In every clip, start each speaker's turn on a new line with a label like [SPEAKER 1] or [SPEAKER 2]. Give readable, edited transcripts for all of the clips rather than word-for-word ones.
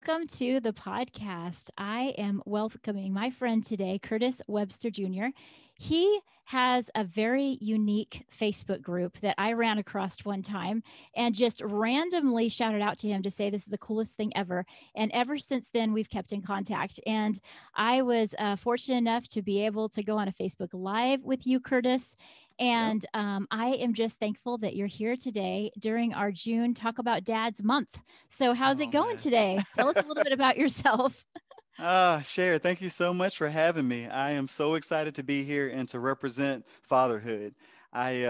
[SPEAKER 1] welcome to the podcast. I am welcoming my friend today, Curtis Webster Jr. He has a very unique Facebook group that I ran across one time and just randomly shouted out to him to say this is the coolest thing ever. And ever since then, we've kept in contact. And I was fortunate enough to be able to go on a Facebook Live with you, Curtis.
[SPEAKER 2] Yep.
[SPEAKER 1] And I am just thankful that you're here today during our June Talk About Dads month. So, how's it
[SPEAKER 2] Oh
[SPEAKER 1] going
[SPEAKER 2] man.
[SPEAKER 1] today? Tell us a little bit about yourself.
[SPEAKER 2] Cher, thank you so much for having me. I am so excited to be here and to represent fatherhood. I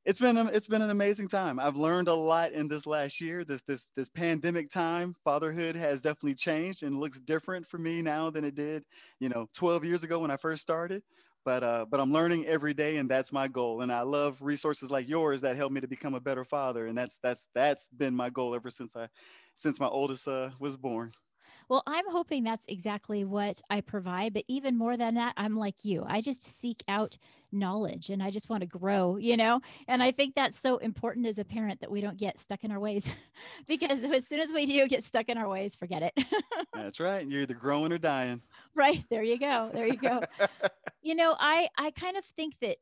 [SPEAKER 2] it's been an amazing time. I've learned a lot in this last year. This pandemic time, fatherhood has definitely changed and looks different for me now than it did, 12 years ago when I first started. But I'm learning every day, and that's my goal. And I love resources like yours that help me to become a better father. And that's been my goal ever since my oldest was born.
[SPEAKER 1] Well, I'm hoping that's exactly what I provide. But even more than that, I'm like you. I just seek out knowledge and I just want to grow. And I think that's so important as a parent that we don't get stuck in our ways because as soon as we do get stuck in our ways, forget it.
[SPEAKER 2] That's right. You're either growing or dying.
[SPEAKER 1] Right. There you go. There you go. I kind of think that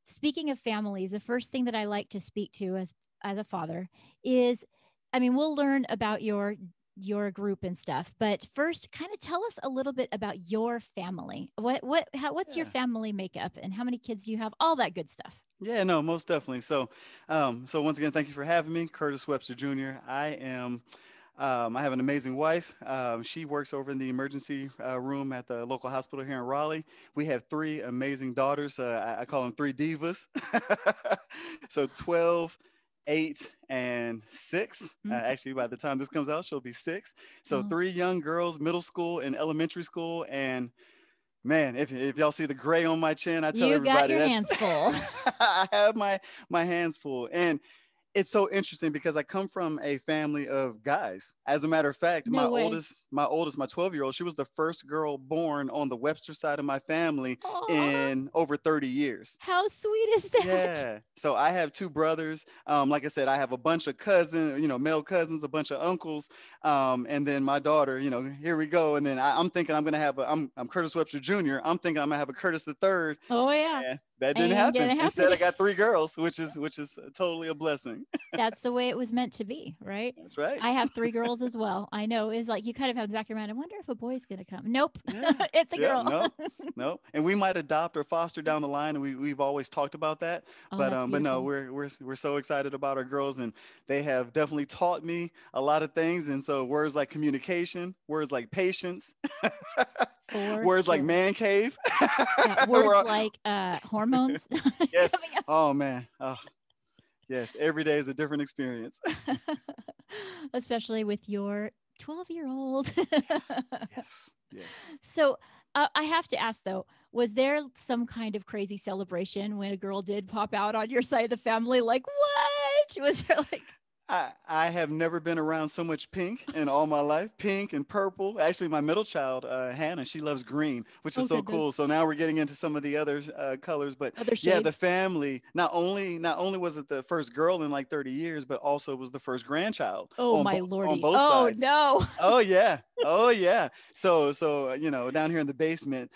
[SPEAKER 1] speaking of families, the first thing that I like to speak to as a father is, I mean, we'll learn about your group and stuff, but first, kind of tell us a little bit about your family. What's your
[SPEAKER 2] Yeah.
[SPEAKER 1] family makeup, and how many kids do you have? All that good stuff.
[SPEAKER 2] Yeah, no, most definitely. So once again, thank you for having me, Curtis Webster Jr. I have an amazing wife. She works over in the emergency room at the local hospital here in Raleigh. We have three amazing daughters. I call them three divas. So 12, 8, and 6.
[SPEAKER 1] Mm.
[SPEAKER 2] Actually, by the time this comes out, she'll be 6. So
[SPEAKER 1] Oh,
[SPEAKER 2] three young girls, middle school and elementary school, and man, if y'all see the gray on my chin, I tell
[SPEAKER 1] you got
[SPEAKER 2] everybody
[SPEAKER 1] your
[SPEAKER 2] that's
[SPEAKER 1] hands full.
[SPEAKER 2] I have my hands full. And it's so interesting because I come from a family of guys. As a matter of fact,
[SPEAKER 1] No way.
[SPEAKER 2] my 12-year-old, she was the first girl born on the Webster side of my family
[SPEAKER 1] Aw,
[SPEAKER 2] in over 30 years.
[SPEAKER 1] how sweet is that?
[SPEAKER 2] Yeah. So I have two brothers. Like I said, I have a bunch of cousins, male cousins, a bunch of uncles, and then my daughter. Here we go. And then I'm thinking I'm gonna have I'm Curtis Webster Jr. I'm thinking I'm gonna have a Curtis the third.
[SPEAKER 1] Oh yeah,
[SPEAKER 2] And that didn't
[SPEAKER 1] ain't
[SPEAKER 2] happen.
[SPEAKER 1] gonna happen.
[SPEAKER 2] Instead, I got three girls, which is totally a blessing.
[SPEAKER 1] That's the way it was meant to be, right?
[SPEAKER 2] That's right.
[SPEAKER 1] I have three girls as well. I know it's like you kind of have the back of your mind. I wonder if a boy's going to come. Nope,
[SPEAKER 2] Yeah.
[SPEAKER 1] it's a
[SPEAKER 2] Yeah.
[SPEAKER 1] girl.
[SPEAKER 2] No. No. And we might adopt or foster down the line, and we've always talked about that.
[SPEAKER 1] Oh,
[SPEAKER 2] But
[SPEAKER 1] that's
[SPEAKER 2] but no,
[SPEAKER 1] beautiful.
[SPEAKER 2] we're so excited about our girls, and they have definitely taught me a lot of things. And so words like communication, words like patience,
[SPEAKER 1] For
[SPEAKER 2] words like
[SPEAKER 1] sure.
[SPEAKER 2] man cave.
[SPEAKER 1] Yeah,
[SPEAKER 2] We're
[SPEAKER 1] words
[SPEAKER 2] all,
[SPEAKER 1] like hormones
[SPEAKER 2] yes.
[SPEAKER 1] coming
[SPEAKER 2] Oh man. Oh yes. Every day is a different experience.
[SPEAKER 1] up, especially with your 12-year-old.
[SPEAKER 2] Yes. Yes.
[SPEAKER 1] So I have to ask though, was there some kind of crazy celebration when a girl did pop out on your side of the family? Like, what? Was there like,
[SPEAKER 2] I have never been around so much pink in all my life. Pink and purple. Actually, my middle child, Hannah, she loves green, which is
[SPEAKER 1] oh,
[SPEAKER 2] so cool.
[SPEAKER 1] goodness,
[SPEAKER 2] So now we're getting into some of the other colors. But
[SPEAKER 1] other
[SPEAKER 2] yeah, the
[SPEAKER 1] shades?
[SPEAKER 2] family. Not only was it the first girl in like 30 years, but also was the first grandchild
[SPEAKER 1] Oh,
[SPEAKER 2] on
[SPEAKER 1] my
[SPEAKER 2] on
[SPEAKER 1] lordy.
[SPEAKER 2] both
[SPEAKER 1] Oh,
[SPEAKER 2] sides.
[SPEAKER 1] no.
[SPEAKER 2] Oh yeah. Oh yeah. So down here in the basement,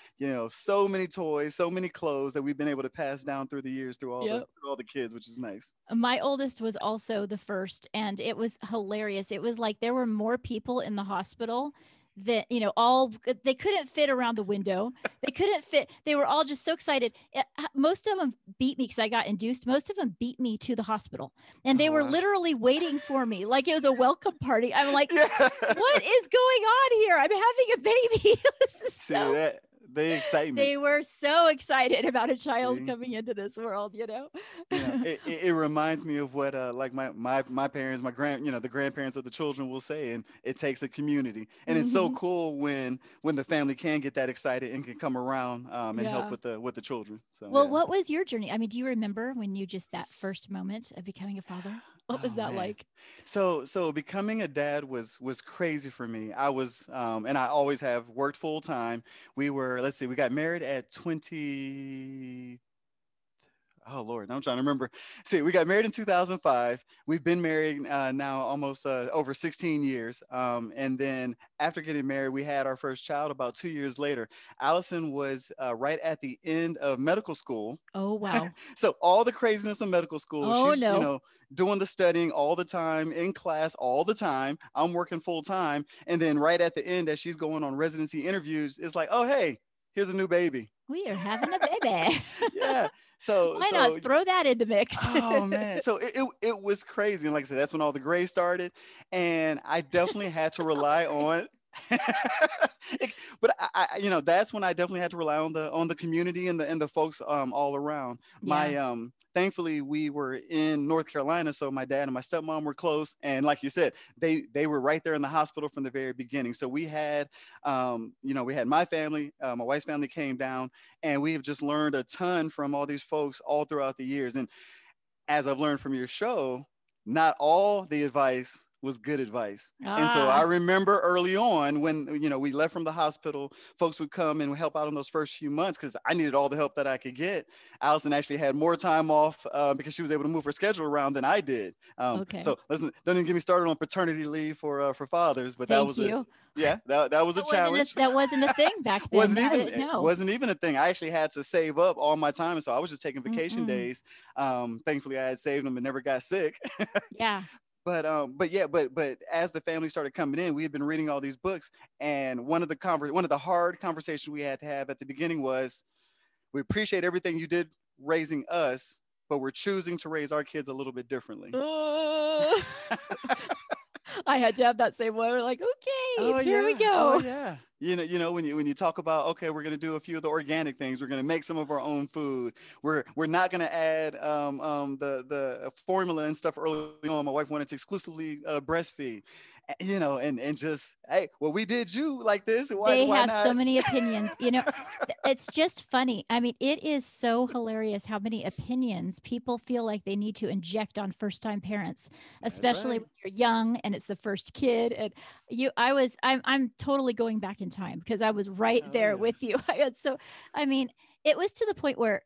[SPEAKER 2] so many toys, so many clothes that we've been able to pass down through the years
[SPEAKER 1] Yep.
[SPEAKER 2] through all the kids, which is nice.
[SPEAKER 1] My oldest was also the first, and it was hilarious. It was like there were more people in the hospital that, all they couldn't fit around the window. They couldn't fit. They were all just so excited. Most of them beat me because I got induced. Most of them beat me to the hospital, and they
[SPEAKER 2] Oh
[SPEAKER 1] were
[SPEAKER 2] wow.
[SPEAKER 1] literally waiting for me like it was a welcome party. I'm like,
[SPEAKER 2] Yeah.
[SPEAKER 1] what is going on here? I'm having a baby. This is
[SPEAKER 2] See
[SPEAKER 1] so
[SPEAKER 2] that the excitement.
[SPEAKER 1] they were so excited about a child
[SPEAKER 2] See,
[SPEAKER 1] coming into this world.
[SPEAKER 2] it reminds me of what like my parents, the grandparents of the children will say, and it takes a community, and it's so
[SPEAKER 1] Hmm.
[SPEAKER 2] cool when the family can get that excited and can come around and help
[SPEAKER 1] Yeah.
[SPEAKER 2] with the children. So
[SPEAKER 1] Well,
[SPEAKER 2] yeah.
[SPEAKER 1] what was your journey? I mean, do you remember when you just that first moment of becoming a father? What was
[SPEAKER 2] Oh
[SPEAKER 1] that
[SPEAKER 2] man.
[SPEAKER 1] like?
[SPEAKER 2] So becoming a dad was crazy for me. I was and I always have worked full time. We got married at 20 Oh Lord, I'm trying to remember. See, we got married in 2005. We've been married now almost over 16 years. And then after getting married, we had our first child about 2 years later. Allison was right at the end of medical school.
[SPEAKER 1] Oh, wow.
[SPEAKER 2] So all the craziness of medical school,
[SPEAKER 1] Oh,
[SPEAKER 2] she's,
[SPEAKER 1] no.
[SPEAKER 2] doing the studying all the time, in class all the time. I'm working full time. And then right at the end, as she's going on residency interviews, it's like, oh, hey, here's a new baby.
[SPEAKER 1] We are having a baby.
[SPEAKER 2] Yeah. So,
[SPEAKER 1] Why not
[SPEAKER 2] so
[SPEAKER 1] throw that in the mix?
[SPEAKER 2] Oh man, so it was crazy, and like I said, that's when all the gray started, and I definitely had to rely on. But that's when I definitely had to rely on the community and the folks all around.
[SPEAKER 1] Yeah.
[SPEAKER 2] My thankfully we were in North Carolina, so my dad and my stepmom were close, and like you said, they were right there in the hospital from the very beginning. So we had we had my family, my wife's family came down, and we have just learned a ton from all these folks all throughout the years. And as I've learned from your show, not all the advice was good advice. And so I
[SPEAKER 1] Ah,
[SPEAKER 2] remember early on when, we left from the hospital, folks would come and help out in those first few months because I needed all the help that I could get. Allison actually had more time off because she was able to move her schedule around than I did.
[SPEAKER 1] okay.
[SPEAKER 2] So listen, don't even get me started on paternity leave for fathers, but that
[SPEAKER 1] Thank
[SPEAKER 2] was a,
[SPEAKER 1] you.
[SPEAKER 2] yeah, that was a challenge.
[SPEAKER 1] That wasn't a thing back then. I didn't
[SPEAKER 2] It
[SPEAKER 1] know.
[SPEAKER 2] wasn't even a thing. I actually had to save up all my time, and so I was just taking vacation
[SPEAKER 1] Mm-mm.
[SPEAKER 2] days. Thankfully, I had saved them and never got sick.
[SPEAKER 1] Yeah.
[SPEAKER 2] But as the family started coming in, we had been reading all these books, and one of the hard conversations we had to have at the beginning was, we appreciate everything you did raising us, but we're choosing to raise our kids a little bit differently.
[SPEAKER 1] Uh, I had to have that same one. We're like, okay,
[SPEAKER 2] Oh
[SPEAKER 1] here we
[SPEAKER 2] yeah. Oh
[SPEAKER 1] go.
[SPEAKER 2] yeah. When you talk about, okay, we're gonna do a few of the organic things. We're gonna make some of our own food. We're not gonna add the formula and stuff early on. My wife wanted to exclusively breastfeed. And just, hey, well, we did you like this. Why
[SPEAKER 1] They
[SPEAKER 2] why
[SPEAKER 1] have so
[SPEAKER 2] not?
[SPEAKER 1] many opinions. It's just funny. I mean, it is so hilarious how many opinions people feel like they need to inject on first-time parents,
[SPEAKER 2] That's
[SPEAKER 1] especially
[SPEAKER 2] right.
[SPEAKER 1] when you're young and it's the first kid. And I'm totally going back in time because I was right
[SPEAKER 2] Oh
[SPEAKER 1] there
[SPEAKER 2] yeah.
[SPEAKER 1] with you. I mean, it was to the point where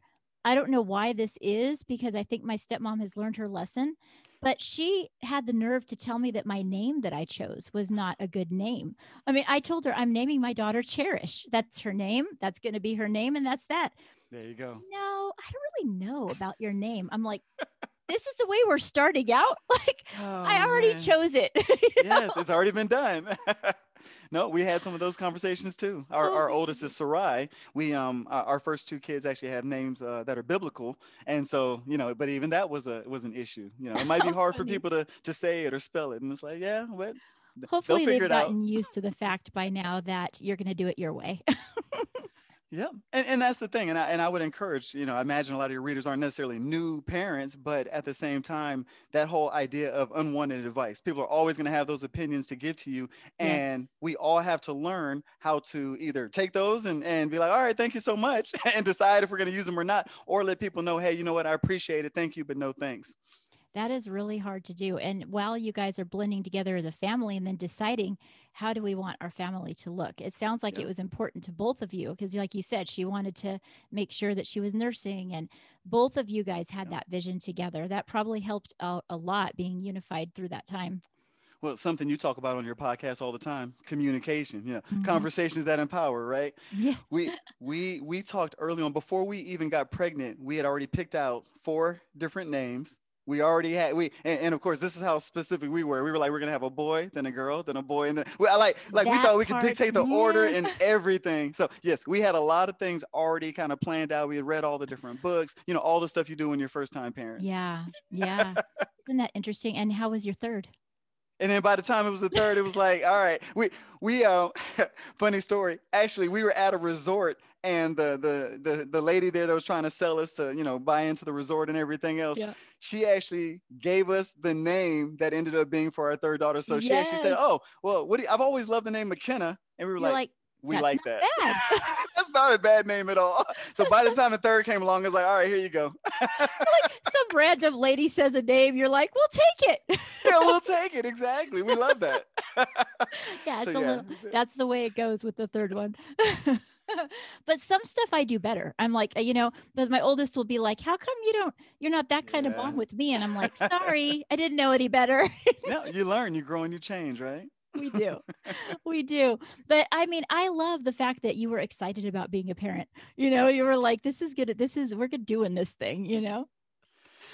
[SPEAKER 1] I don't know why this is because I think my stepmom has learned her lesson, but she had the nerve to tell me that my name that I chose was not a good name. I mean, I told her I'm naming my daughter Cherish. That's her name. That's going to be her name. And that's that.
[SPEAKER 2] There you go.
[SPEAKER 1] No, I don't really know about your name. I'm like, this is the way we're starting out. Like, I
[SPEAKER 2] Oh
[SPEAKER 1] already
[SPEAKER 2] man.
[SPEAKER 1] chose it.
[SPEAKER 2] Yes, it's already been done. No, we had some of those conversations too. Our
[SPEAKER 1] Oh,
[SPEAKER 2] our oldest is
[SPEAKER 1] man.
[SPEAKER 2] Sarai. Our first two kids actually have names that are biblical, and so but even that was an issue. It might be
[SPEAKER 1] How
[SPEAKER 2] hard for
[SPEAKER 1] funny.
[SPEAKER 2] people to say it or spell it, and it's like, yeah, but they'll
[SPEAKER 1] Hopefully,
[SPEAKER 2] figure
[SPEAKER 1] they've
[SPEAKER 2] it out.
[SPEAKER 1] gotten used to the fact by now that you're going to do it your way.
[SPEAKER 2] Yep. And that's the thing. And I would encourage, I imagine a lot of your readers aren't necessarily new parents, but at the same time, that whole idea of unwanted advice. People are always going to have those opinions to give to you.
[SPEAKER 1] Yes.
[SPEAKER 2] And we all have to learn how to either take those and be like, all right, thank you so much, and decide if we're going to use them or not, or let people know, hey, you know what, I appreciate it. Thank you, but no thanks.
[SPEAKER 1] That is really hard to do. And while you guys are blending together as a family and then deciding how do we want our family to look, it sounds like it
[SPEAKER 2] Yep.
[SPEAKER 1] was important to both of you because, like you said, she wanted to make sure that she was nursing, and both of you guys had
[SPEAKER 2] Yep.
[SPEAKER 1] that vision together. That probably helped out a lot being unified through that time.
[SPEAKER 2] Well, something you talk about on your podcast all the time, communication,
[SPEAKER 1] Hmm.
[SPEAKER 2] conversations that empower, right?
[SPEAKER 1] Yeah.
[SPEAKER 2] We talked early on before we even got pregnant. We had already picked out 4 different names. We already had and of course this is how specific we were. We were like, we're gonna have a boy, then a girl, then a boy, and then I like we
[SPEAKER 1] That
[SPEAKER 2] thought we could
[SPEAKER 1] part,
[SPEAKER 2] dictate the order
[SPEAKER 1] man.
[SPEAKER 2] and everything. So yes, we had a lot of things already kind of planned out. We had read all the different books, all the stuff you do when you're first time parents.
[SPEAKER 1] Yeah. Yeah. Isn't that interesting? And how was your third?
[SPEAKER 2] And then by the time it was the third, it was like, all right, we funny story. Actually, we were at a resort, and the lady there that was trying to sell us to buy into the resort and everything else,
[SPEAKER 1] Yeah.
[SPEAKER 2] she actually gave us the name that ended up being for our third daughter. So she actually said,
[SPEAKER 1] Yes.
[SPEAKER 2] "Oh, well, I've always loved the name McKenna," and we were
[SPEAKER 1] You're
[SPEAKER 2] like,
[SPEAKER 1] like,
[SPEAKER 2] "We
[SPEAKER 1] that's
[SPEAKER 2] like
[SPEAKER 1] not
[SPEAKER 2] that."
[SPEAKER 1] bad.
[SPEAKER 2] That's not a bad name at all. So by the time the third came along, it's like, all right, here you go.
[SPEAKER 1] Like some random lady says a name, you're like, we'll take it.
[SPEAKER 2] Yeah, we'll take it. Exactly. We love that.
[SPEAKER 1] Yeah,
[SPEAKER 2] So
[SPEAKER 1] it's a
[SPEAKER 2] yeah.
[SPEAKER 1] little, that's the way it goes with the third one. But some stuff I do better. I'm like, because my oldest will be like, how come you're not that kind of
[SPEAKER 2] Yeah.
[SPEAKER 1] mom with me? And I'm like, sorry, I didn't know any better.
[SPEAKER 2] No, you learn, you grow, and you change, right?
[SPEAKER 1] We do. We do. But I mean, I love the fact that you were excited about being a parent. You were like, this is good. We're good doing this thing.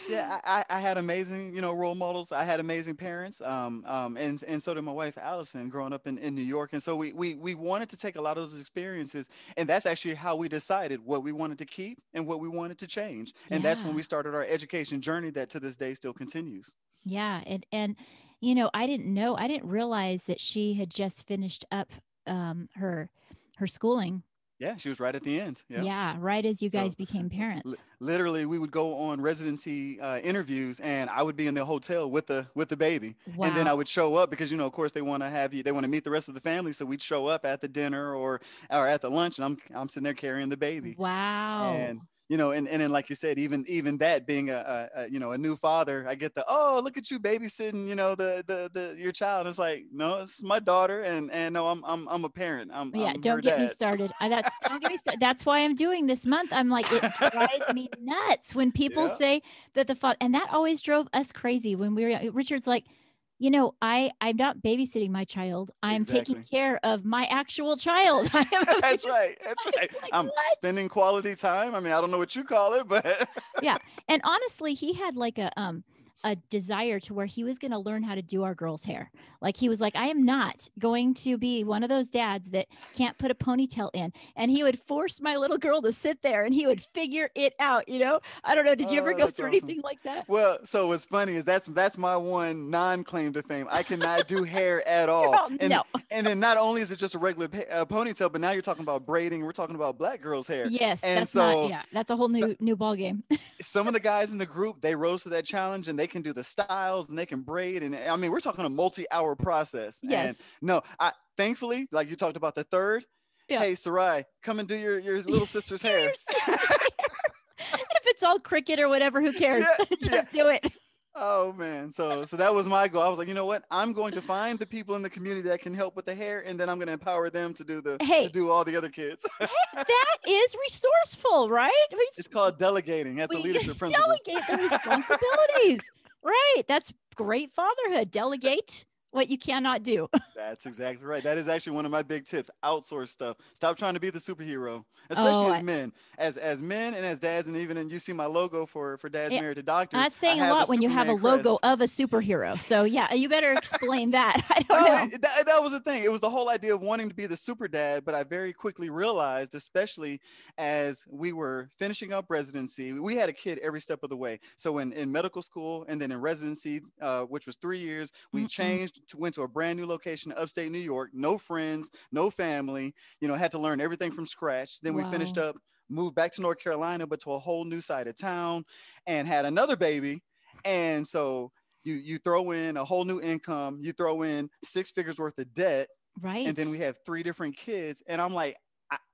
[SPEAKER 2] Yeah, I had amazing, role models. I had amazing parents, and so did my wife Allison, growing up in New York. And so we wanted to take a lot of those experiences, and that's actually how we decided what we wanted to keep and what we wanted to change. And that's when
[SPEAKER 1] Yeah.
[SPEAKER 2] we started our education journey that to this day still continues.
[SPEAKER 1] Yeah. And I didn't realize that she had just finished up her schooling.
[SPEAKER 2] Yeah, she was right at the end. Yeah.
[SPEAKER 1] Yeah, right as you
[SPEAKER 2] So
[SPEAKER 1] guys became parents.
[SPEAKER 2] literally, we would go on residency interviews, and I would be in the hotel with the baby, and then I
[SPEAKER 1] Wow.
[SPEAKER 2] would show up because of course, they want to meet the rest of the family, so we'd show up at the dinner or at the lunch, and I'm sitting there carrying the baby,
[SPEAKER 1] Wow.
[SPEAKER 2] and and then like you said, even that being a new father, I get the, oh, look at you babysitting the your child. It's like, no, it's my daughter, and no, I'm a parent.
[SPEAKER 1] Yeah,
[SPEAKER 2] I'm her
[SPEAKER 1] don't get me
[SPEAKER 2] dad.
[SPEAKER 1] started. Don't get me started. That's why I'm doing this month. I'm like, it drives me nuts when people
[SPEAKER 2] Yeah,
[SPEAKER 1] say that the father, and that always drove us crazy when we were Richard's like, I'm not babysitting my child. I'm taking
[SPEAKER 2] exactly.
[SPEAKER 1] care of my actual child. I am
[SPEAKER 2] That's right. That's right.
[SPEAKER 1] it's like
[SPEAKER 2] I'm
[SPEAKER 1] what?
[SPEAKER 2] spending quality time. I mean, I don't know what you call it, but
[SPEAKER 1] Yeah. And honestly, he had like a desire to where he was going to learn how to do our girls' hair. Like he was like, I am not going to be one of those dads that can't put a ponytail in. And he would force my little girl to sit there and he would figure it out. I don't know. Did you ever
[SPEAKER 2] oh,
[SPEAKER 1] go
[SPEAKER 2] that's
[SPEAKER 1] through
[SPEAKER 2] awesome.
[SPEAKER 1] anything like that?
[SPEAKER 2] Well, so what's funny is that's my one non-claim to fame. I cannot do hair at all,
[SPEAKER 1] Oh,
[SPEAKER 2] and
[SPEAKER 1] no.
[SPEAKER 2] and then not only is it just a regular ponytail, but now you're talking about braiding. We're talking about black girls' hair,
[SPEAKER 1] Yes,
[SPEAKER 2] and
[SPEAKER 1] that's not.
[SPEAKER 2] so
[SPEAKER 1] Yeah, that's a whole new ball game.
[SPEAKER 2] some of the guys in the group, they rose to that challenge, and they can do the styles and they can braid, and I mean, we're talking a multi-hour process. And
[SPEAKER 1] Yes.
[SPEAKER 2] no, I thankfully, like you talked about the third,
[SPEAKER 1] Yeah.
[SPEAKER 2] hey Sarai, come and do your little sister's
[SPEAKER 1] Do
[SPEAKER 2] hair.
[SPEAKER 1] your sister's hair. If it's all cricket or whatever, who cares?
[SPEAKER 2] Yeah, yeah.
[SPEAKER 1] Just do it.
[SPEAKER 2] Oh man, so that was my goal. I was like, you know what? I'm going to find the people in the community that can help with the hair, and then I'm going to empower them to
[SPEAKER 1] Hey,
[SPEAKER 2] do all the other kids.
[SPEAKER 1] that is resourceful, right?
[SPEAKER 2] It's called delegating. That's a
[SPEAKER 1] We
[SPEAKER 2] leadership principle.
[SPEAKER 1] delegate the responsibilities. Right. That's great fatherhood. Delegate what you cannot do.
[SPEAKER 2] That's exactly right. That is actually one of my big tips. Outsource stuff. Stop trying to be the superhero, especially
[SPEAKER 1] Oh,
[SPEAKER 2] as men. As men and as dads, and even you see my logo for Dads Married to Doctors.
[SPEAKER 1] that's
[SPEAKER 2] I
[SPEAKER 1] saying a
[SPEAKER 2] have the
[SPEAKER 1] lot when you have a
[SPEAKER 2] Superman
[SPEAKER 1] logo
[SPEAKER 2] crest.
[SPEAKER 1] of a superhero. So yeah, you better explain that. I don't
[SPEAKER 2] No,
[SPEAKER 1] know.
[SPEAKER 2] that was the thing. It was the whole idea of wanting to be the super dad, but I very quickly realized, especially as we were finishing up residency, we had a kid every step of the way. So in medical school and then in residency, which was 3 years, we
[SPEAKER 1] Mm-mm.
[SPEAKER 2] went to a brand new location, upstate New York, no friends, no family, had to learn everything from scratch. Then we finished
[SPEAKER 1] Wow.
[SPEAKER 2] up, moved back to North Carolina, but to a whole new side of town, and had another baby. And so you throw in a whole new income, you throw in 6 figures worth of debt, and
[SPEAKER 1] Right.
[SPEAKER 2] then we have 3 different kids. And I'm like,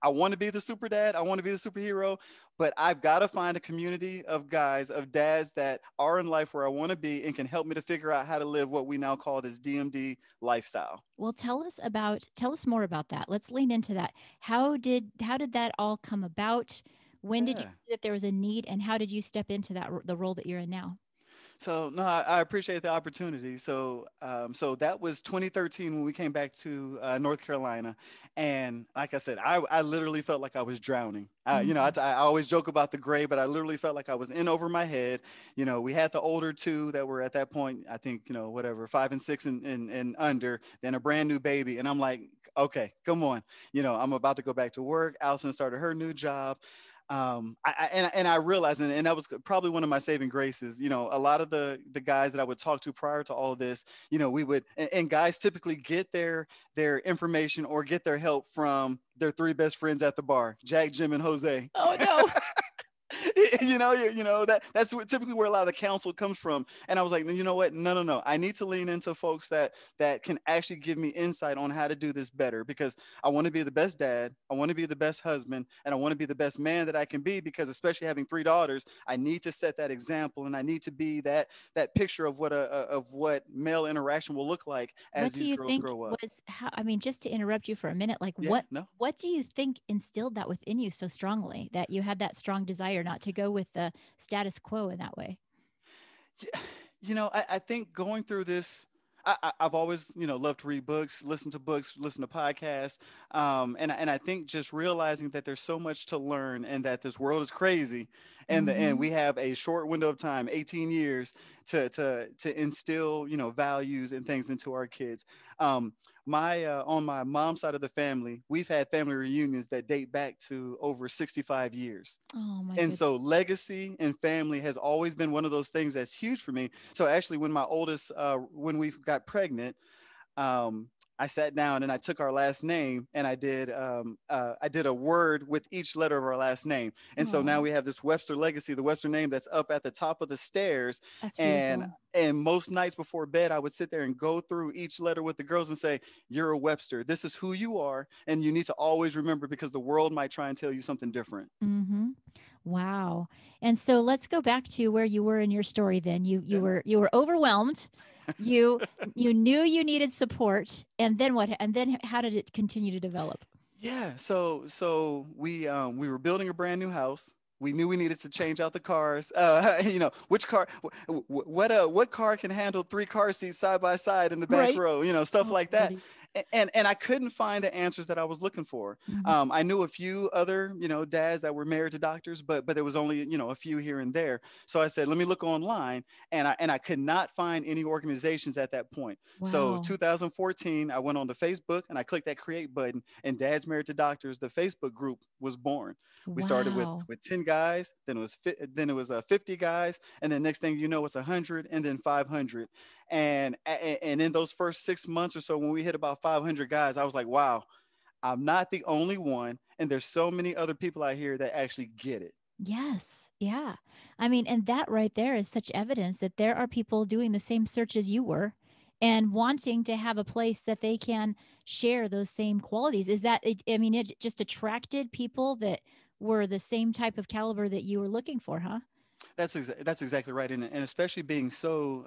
[SPEAKER 2] I want to be the super dad, I want to be the superhero, but I've got to find a community of guys, of dads that are in life where I want to be and can help me to figure out how to live what we now call this DMD lifestyle.
[SPEAKER 1] Well, tell us more about that. Let's lean into that. How did that all come about? When did you
[SPEAKER 2] Yeah.
[SPEAKER 1] see that there was a need and how did you step into the role that you're in now?
[SPEAKER 2] So no, I appreciate the opportunity. So that was 2013 when we came back to North Carolina, and like I said, I literally felt like I was drowning.
[SPEAKER 1] Mm.
[SPEAKER 2] I always joke about the gray, but I literally felt like I was in over my head. We had the older two that were at that point, I think, whatever, 5 and 6 and under, then a brand new baby, and I'm like, okay, come on, I'm about to go back to work. Allison started her new job. I realized, and that was probably one of my saving graces. A lot of the guys that I would talk to prior to all of this, we would, and guys typically get their information or get their help from their three best friends at the bar, Jack, Jim, and Jose.
[SPEAKER 1] Oh no.
[SPEAKER 2] That's typically where a lot of the counsel comes from. And I was like, you know what? No, no, no. I need to lean into folks that can actually give me insight on how to do this better, because I want to be the best dad, I want to be the best husband, and I want to be the best man that I can be, because especially having three daughters, I need to set that example, and I need to be that picture of what male interaction will look like as
[SPEAKER 1] What do
[SPEAKER 2] these
[SPEAKER 1] you
[SPEAKER 2] girls
[SPEAKER 1] think
[SPEAKER 2] grow up.
[SPEAKER 1] was how, I mean, just to interrupt you for a minute, like
[SPEAKER 2] Yeah, no.
[SPEAKER 1] what do you think instilled that within you so strongly that you had that strong desire not to go with the status quo in that way?
[SPEAKER 2] Yeah, I think going through this, I've always, loved to read books, listen to podcasts. And I think just realizing that there's so much to learn, and that this world is crazy, and
[SPEAKER 1] Mm-hmm.
[SPEAKER 2] we have a short window of time, 18 years, to instill, values and things into our kids. My On my mom's side of the family, we've had family reunions that date back to over 65 years.
[SPEAKER 1] Oh my
[SPEAKER 2] And
[SPEAKER 1] goodness.
[SPEAKER 2] so legacy and family has always been one of those things that's huge for me. So actually, when my oldest, when we got pregnant, um, I sat down and I took our last name, and I did a word with each letter of our last name. And so now
[SPEAKER 1] Oh,
[SPEAKER 2] we have this Webster legacy, the Webster name that's up at the top of the stairs.
[SPEAKER 1] that's
[SPEAKER 2] And
[SPEAKER 1] beautiful.
[SPEAKER 2] and most nights before bed, I would sit there and go through each letter with the girls and say, "You're a Webster. This is who you are, and you need to always remember, because the world might try and tell you something different."
[SPEAKER 1] Mm-hmm. Wow. And so let's go back to where you were in your story then.
[SPEAKER 2] Yeah.
[SPEAKER 1] You were overwhelmed. You you knew you needed support. And then what, and then how did it continue to develop?
[SPEAKER 2] Yeah, so we were building a brand new house. We knew we needed to change out the cars. Which car, what car can handle three car seats side by side in the back
[SPEAKER 1] Right.
[SPEAKER 2] row? Stuff
[SPEAKER 1] Oh,
[SPEAKER 2] like that.
[SPEAKER 1] Lordy.
[SPEAKER 2] And I couldn't find the answers that I was looking for.
[SPEAKER 1] Mhm.
[SPEAKER 2] I knew a few other dads that were married to doctors, but there was only a few here and there. So I said, let me look online, and I could not find any organizations at that point. So
[SPEAKER 1] Wow.
[SPEAKER 2] 2014, I went on to Facebook and I clicked that create button, and Dads Married to Doctors, the Facebook group, was born. We started with
[SPEAKER 1] Wow.
[SPEAKER 2] 10 guys, then it was 50 guys, and then next thing you know, it's 100, and then 500. And in those first 6 months or so, when we hit about 500 guys, I was like, wow, I'm not the only one, and there's so many other people out here that actually get it.
[SPEAKER 1] Yes. Yeah. I mean, and that right there is such evidence that there are people doing the same search as you were and wanting to have a place that they can share those same qualities. Is that, I mean, it just attracted people that were the same type of caliber that you were looking for, huh?
[SPEAKER 2] That's exactly right, and especially being so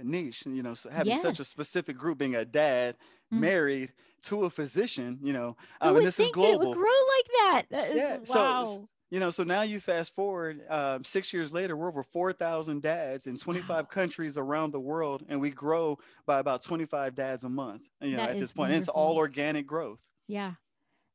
[SPEAKER 2] niche, so having such a
[SPEAKER 1] Yes.
[SPEAKER 2] specific group, being a dad
[SPEAKER 1] Mm.
[SPEAKER 2] married to a physician,
[SPEAKER 1] Who
[SPEAKER 2] and
[SPEAKER 1] would
[SPEAKER 2] this is
[SPEAKER 1] think that it would
[SPEAKER 2] global.
[SPEAKER 1] grow like that? That is
[SPEAKER 2] Yeah. So
[SPEAKER 1] wow.
[SPEAKER 2] so now you fast forward 6 years later, we're over 4,000 dads in
[SPEAKER 1] Wow.
[SPEAKER 2] 25 countries around the world, and we grow by about 25 dads a month.
[SPEAKER 1] That
[SPEAKER 2] At this
[SPEAKER 1] is
[SPEAKER 2] point, and it's all
[SPEAKER 1] wonderful.
[SPEAKER 2] organic growth.
[SPEAKER 1] Yeah.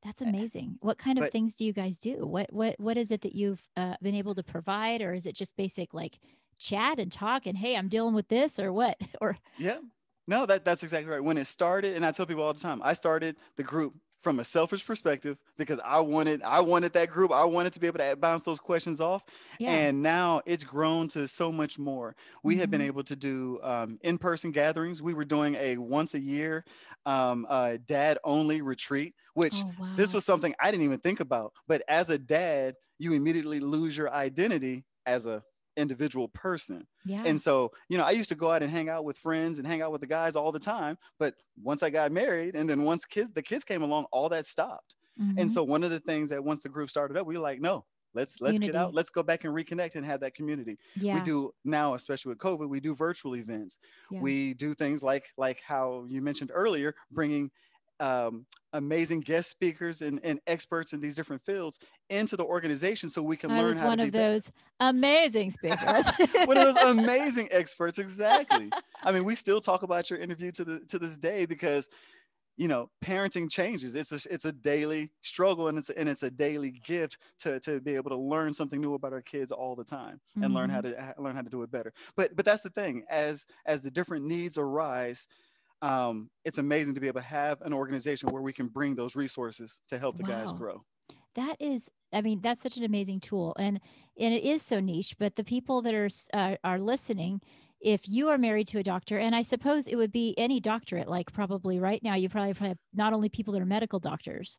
[SPEAKER 1] That's amazing. What kind of
[SPEAKER 2] But
[SPEAKER 1] things do you guys do? What is it that you've been able to provide, or is it just basic like chat and talk and hey, I'm dealing with this, or what? Or
[SPEAKER 2] yeah, no, that's exactly right. When it started, and I tell people all the time, I started the group from a selfish perspective, because I wanted that group. I wanted to be able to bounce those questions off,
[SPEAKER 1] yeah.
[SPEAKER 2] and now it's grown to so much more. We have been
[SPEAKER 1] Mm-hmm.
[SPEAKER 2] able to do in-person gatherings. We were doing a once a year dad only retreat, which
[SPEAKER 1] Oh
[SPEAKER 2] this
[SPEAKER 1] wow.
[SPEAKER 2] was something I didn't even think about. But as a dad, you immediately lose your identity as a individual person.
[SPEAKER 1] Yeah.
[SPEAKER 2] And so, I used to go out and hang out with friends and hang out with the guys all the time. But once I got married, and then once the kids came along, all that stopped. And
[SPEAKER 1] Mm-hmm.
[SPEAKER 2] so one of the things that once the group started up, we were like, no, let's get out,
[SPEAKER 1] Unity.
[SPEAKER 2] let's go back and reconnect and have that community. We
[SPEAKER 1] Yeah.
[SPEAKER 2] do now, especially with COVID, we do virtual events.
[SPEAKER 1] Yeah.
[SPEAKER 2] We do things like how you mentioned earlier, bringing amazing guest speakers and experts in these different fields into the organization, so we can
[SPEAKER 1] I
[SPEAKER 2] learn
[SPEAKER 1] was
[SPEAKER 2] how to
[SPEAKER 1] one
[SPEAKER 2] be
[SPEAKER 1] of
[SPEAKER 2] better.
[SPEAKER 1] those amazing speakers.
[SPEAKER 2] One of those amazing experts, exactly. I mean, we still talk about your interview to this day, because parenting changes. It's a daily struggle, and it's a daily gift to be able to learn something new about our kids all the time, and
[SPEAKER 1] Mm-hmm.
[SPEAKER 2] learn how to do it better. But that's the thing, as the different needs arise, it's amazing to be able to have an organization where we can bring those resources to help the guys
[SPEAKER 1] Wow.
[SPEAKER 2] grow.
[SPEAKER 1] That is, I mean, that's such an amazing tool, and it is so niche. But the people that are listening, if you are married to a doctor, and I suppose it would be any doctorate, like probably right now, you probably have not only people that are medical doctors.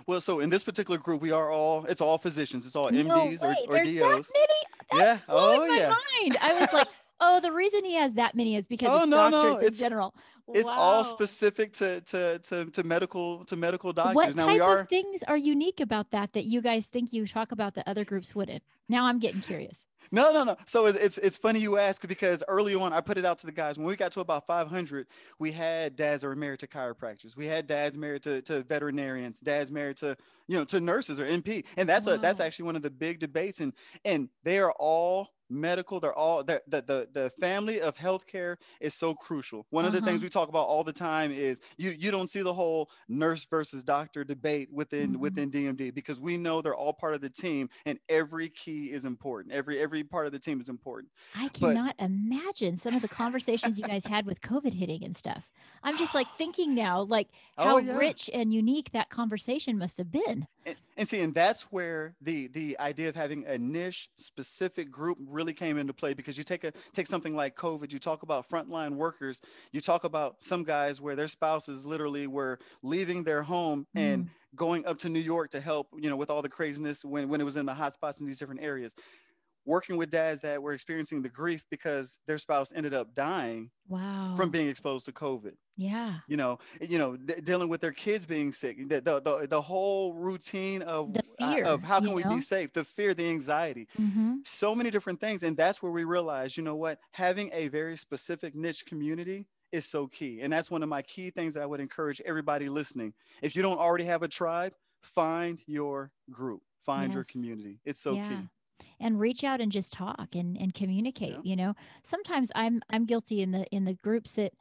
[SPEAKER 2] Well, so in this particular group, it's all physicians. It's all
[SPEAKER 1] No
[SPEAKER 2] MDs
[SPEAKER 1] way.
[SPEAKER 2] or
[SPEAKER 1] There's that
[SPEAKER 2] DOs.
[SPEAKER 1] many? That's
[SPEAKER 2] Yeah.
[SPEAKER 1] blowing
[SPEAKER 2] Oh,
[SPEAKER 1] my
[SPEAKER 2] yeah.
[SPEAKER 1] mind. I was like, oh, the reason he has that many is because
[SPEAKER 2] Oh,
[SPEAKER 1] it's
[SPEAKER 2] no, no.
[SPEAKER 1] doctors in general.
[SPEAKER 2] It's all
[SPEAKER 1] Wow.
[SPEAKER 2] specific to medical
[SPEAKER 1] What
[SPEAKER 2] doctors. Now we
[SPEAKER 1] type of
[SPEAKER 2] are
[SPEAKER 1] things are unique about that that you guys think you talk about that other groups wouldn't? Now I'm getting curious.
[SPEAKER 2] No, no, no. So it's funny you ask because early on I put it out to the guys. When we got to about 500, we had dads that were married to chiropractors. We had dads married to veterinarians, dads married to to nurses or NP, and that's
[SPEAKER 1] Wow.
[SPEAKER 2] actually one of the big debates. And they are all medical. They're all the family of healthcare is so crucial. One of the
[SPEAKER 1] Uh-huh.
[SPEAKER 2] things we talk about all the time is you don't see the whole nurse versus doctor debate
[SPEAKER 1] Mhm.
[SPEAKER 2] within DMD because we know they're all part of the team and every key is important. Every part of the team is important.
[SPEAKER 1] I
[SPEAKER 2] But
[SPEAKER 1] cannot imagine some of the conversations you guys had with COVID hitting and stuff. I'm just like thinking now, like
[SPEAKER 2] oh
[SPEAKER 1] how
[SPEAKER 2] yeah.
[SPEAKER 1] rich and unique that conversation must have been.
[SPEAKER 2] And see, and that's where the idea of having a niche specific group really came into play because you take something like COVID, you talk about frontline workers, you talk about some guys where their spouses literally were leaving their home and
[SPEAKER 1] Mm.
[SPEAKER 2] going up to New York to help, with all the craziness when it was in the hot spots in these different areas. Working with dads that were experiencing the grief because their spouse ended up dying from
[SPEAKER 1] Wow.
[SPEAKER 2] being exposed to COVID.
[SPEAKER 1] Yeah.
[SPEAKER 2] Dealing with their kids being sick, the whole routine
[SPEAKER 1] The
[SPEAKER 2] of
[SPEAKER 1] fear,
[SPEAKER 2] how can we be safe, the fear, the anxiety,
[SPEAKER 1] Mhm.
[SPEAKER 2] so many different things. And that's where we realize, what, having a very specific niche community is so key. And that's one of my key things that I would encourage everybody listening. If you don't already have a tribe, find your group, find your
[SPEAKER 1] Yes.
[SPEAKER 2] community. It's so
[SPEAKER 1] Yeah.
[SPEAKER 2] key.
[SPEAKER 1] And reach out and just talk and communicate,
[SPEAKER 2] Yeah,
[SPEAKER 1] sometimes I'm guilty in the groups that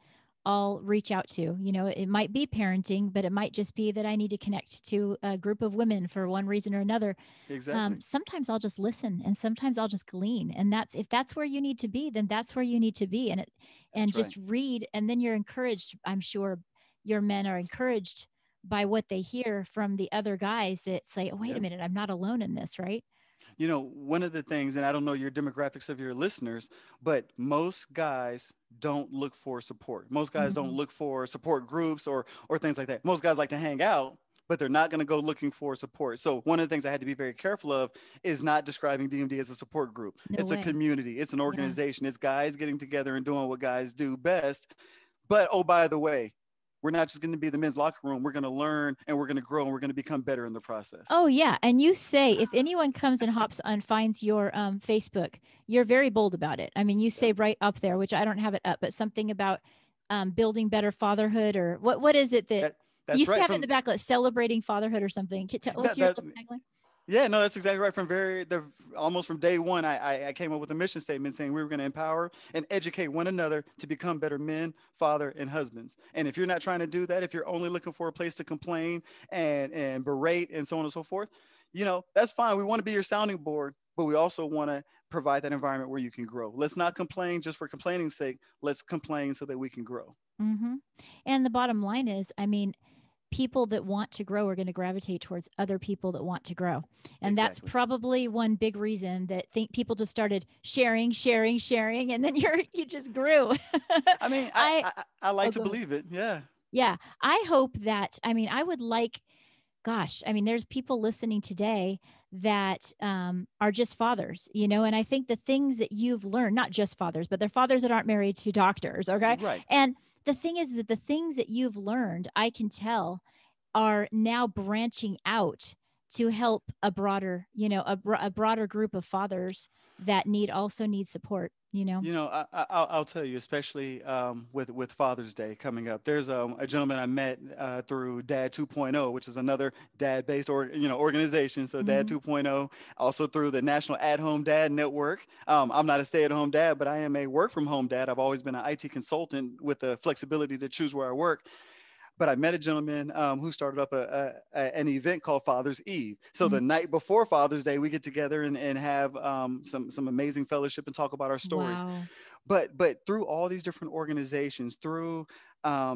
[SPEAKER 1] I'll reach out to. It might be parenting, but it might just be that I need to connect to a group of women for one reason or another.
[SPEAKER 2] exactly.
[SPEAKER 1] Sometimes I'll just listen and sometimes I'll just glean, and that's if that's where you need to be, then that's where you need to be. And
[SPEAKER 2] That's right.
[SPEAKER 1] just read, and then you're encouraged. I'm sure your men are encouraged by what they hear from the other guys that say, oh, wait a
[SPEAKER 2] Yeah.
[SPEAKER 1] minute, I'm not alone in this, right?
[SPEAKER 2] One of the things, and I don't know your demographics of your listeners, but most guys don't look for support. Most guys don't
[SPEAKER 1] Mm,
[SPEAKER 2] look for support groups or things like that. Most guys like to hang out, but they're not going to go looking for support. So one of the things I had to be very careful of is not describing DMD as a support group.
[SPEAKER 1] no
[SPEAKER 2] It's a
[SPEAKER 1] way.
[SPEAKER 2] community. It's an
[SPEAKER 1] Yeah.
[SPEAKER 2] organization. It's guys getting together and doing what guys do best. But oh, by the way, we're not just going to be the men's locker room. We're going to learn and we're going to grow and we're going to become better in the process.
[SPEAKER 1] Oh yeah, and you say if anyone comes and hops and finds your Facebook, you're very bold about it. I mean, you
[SPEAKER 2] Yeah.
[SPEAKER 1] say right up there, which I don't have it up, but something about building better fatherhood, or what is it that
[SPEAKER 2] That
[SPEAKER 1] you
[SPEAKER 2] that's right.
[SPEAKER 1] have it in the
[SPEAKER 2] From
[SPEAKER 1] back, like celebrating fatherhood or something? What's
[SPEAKER 2] that
[SPEAKER 1] your
[SPEAKER 2] that
[SPEAKER 1] little tagline?
[SPEAKER 2] Yeah, no, that's exactly right. From almost from day one, I came up with a mission statement saying we were going to empower and educate one another to become better men, father, and husbands. And if you're not trying to do that, if you're only looking for a place to complain and berate and so on and so forth, that's fine. We want to be your sounding board, but we also want to provide that environment where you can grow. Let's not complain just for complaining's sake. Let's complain so that we can grow.
[SPEAKER 1] Mm-hmm. And the bottom line is, I mean, people that want to grow are going to gravitate towards other people that want to grow. And that's
[SPEAKER 2] Exactly.
[SPEAKER 1] probably one big reason that think people just started sharing, and then you just grew.
[SPEAKER 2] I mean,
[SPEAKER 1] I
[SPEAKER 2] I like
[SPEAKER 1] oh,
[SPEAKER 2] to
[SPEAKER 1] go ahead.
[SPEAKER 2] believe it. Yeah.
[SPEAKER 1] Yeah, I hope that. I mean, I would like. Gosh, I mean, there's people listening today that are just fathers, and I think the things that you've learned, not just fathers, but they're fathers that aren't married to doctors, okay?
[SPEAKER 2] Right.
[SPEAKER 1] And the thing is that the things that you've learned, I can tell, are now branching out to help a broader, a broader group of fathers that also need support,
[SPEAKER 2] I'll tell you, especially with Father's Day coming up. There's a gentleman I met through Dad 2.0, which is another dad-based organization. So Dad
[SPEAKER 1] Mhm.
[SPEAKER 2] 2.0, also through the National At-Home Dad Network. I'm not a stay-at-home dad, but I am a work-from-home dad. I've always been an IT consultant with the flexibility to choose where I work. But I met a gentleman who started up an event called Father's Eve. So
[SPEAKER 1] Mm.
[SPEAKER 2] the night before Father's Day, we get together and have some amazing fellowship and talk about our stories.
[SPEAKER 1] Wow.
[SPEAKER 2] But through all these different organizations, through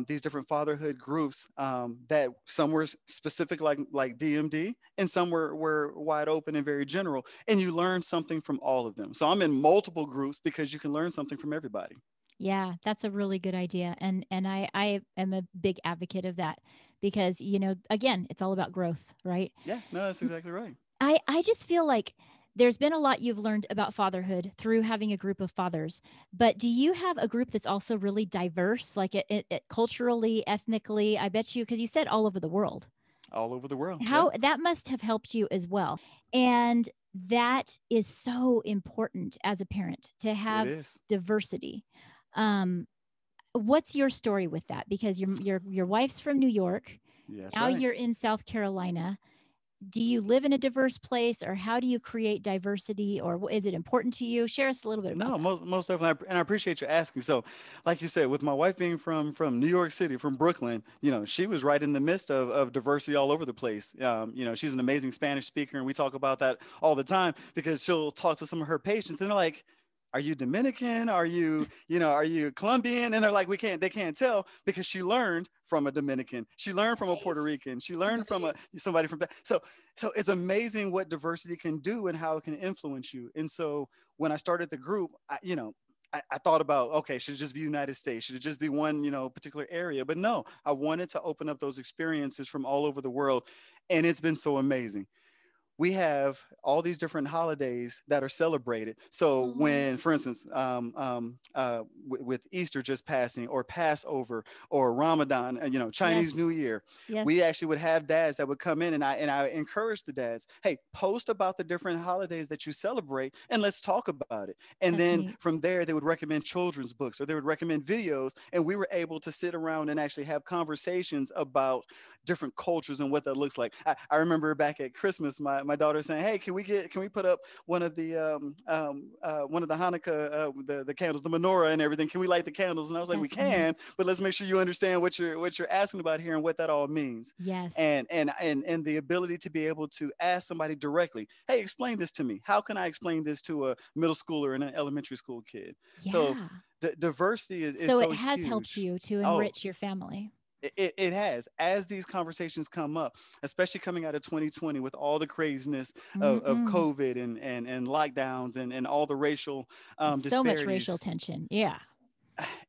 [SPEAKER 2] these different fatherhood groups, that some were specific like DMD, and some were wide open and very general. And you learn something from all of them. So I'm in multiple groups because you can learn something from everybody.
[SPEAKER 1] Yeah, that's a really good idea. And I am a big advocate of that because, again, it's all about growth, right?
[SPEAKER 2] Yeah, no, that's exactly right.
[SPEAKER 1] I just feel like there's been a lot you've learned about fatherhood through having a group of fathers. But do you have a group that's also really diverse, like it culturally, ethnically? I bet you, because you said all over the world.
[SPEAKER 2] All over the world. Yeah,
[SPEAKER 1] How that must have helped you as well. And that is so important as a parent to
[SPEAKER 2] it
[SPEAKER 1] have
[SPEAKER 2] is.
[SPEAKER 1] diversity. Um, what's your story with that? Because your wife's from New York.
[SPEAKER 2] Yeah, that's
[SPEAKER 1] Now
[SPEAKER 2] right.
[SPEAKER 1] you're in South Carolina. Do you live in a diverse place, or how do you create diversity, or is it important to you? Share us a little bit about
[SPEAKER 2] No,
[SPEAKER 1] that.
[SPEAKER 2] most definitely, and I appreciate you asking. So, like you said, with my wife being from New York City, from Brooklyn, she was right in the midst of diversity all over the place. She's an amazing Spanish speaker, and we talk about that all the time because she'll talk to some of her patients, and they're like, "Are you Dominican? Are you Colombian?" And they're like, they can't tell because she learned from a Dominican, she learned from a Puerto
[SPEAKER 1] Nice.
[SPEAKER 2] Rican, she learned from
[SPEAKER 1] Nice.
[SPEAKER 2] somebody from that. So it's amazing what diversity can do and how it can influence you. And so when I started the group, I thought about, okay, should it just be United States? Should it just be one, particular area? But no, I wanted to open up those experiences from all over the world. And it's been so amazing. We have all these different holidays that are celebrated. So
[SPEAKER 1] Oh,
[SPEAKER 2] when, for instance, with Easter just passing, or Passover, or Ramadan, Chinese
[SPEAKER 1] yes.
[SPEAKER 2] New Year, we
[SPEAKER 1] Yes.
[SPEAKER 2] actually would have dads that would come in, and I encourage the dads, hey, post about the different holidays that you celebrate, and let's talk about it. And
[SPEAKER 1] That's
[SPEAKER 2] then
[SPEAKER 1] neat.
[SPEAKER 2] from there, they would recommend children's books, or they would recommend videos, and we were able to sit around and actually have conversations about different cultures and what that looks like. I remember back at Christmas, my daughter saying, "Hey, can we put up one of the Hanukkah the candles, the menorah and everything? Can we light the candles?" And I was like, "We
[SPEAKER 1] That's neat.
[SPEAKER 2] can, but let's make sure you understand what you're asking about here and what that all means."
[SPEAKER 1] Yes.
[SPEAKER 2] And the ability to be able to ask somebody directly, "Hey, explain this to me. How can I explain this to a middle schooler and an elementary school kid?" So
[SPEAKER 1] Yeah.
[SPEAKER 2] diversity is
[SPEAKER 1] So it
[SPEAKER 2] so
[SPEAKER 1] has helped
[SPEAKER 2] huge.
[SPEAKER 1] you to
[SPEAKER 2] Oh,
[SPEAKER 1] enrich your family.
[SPEAKER 2] it has, as these conversations come up, especially coming out of 2020 with all the craziness of
[SPEAKER 1] Mm-mm.
[SPEAKER 2] COVID and lockdowns and all the racial
[SPEAKER 1] So much racial
[SPEAKER 2] disparities.
[SPEAKER 1] tension. Yeah.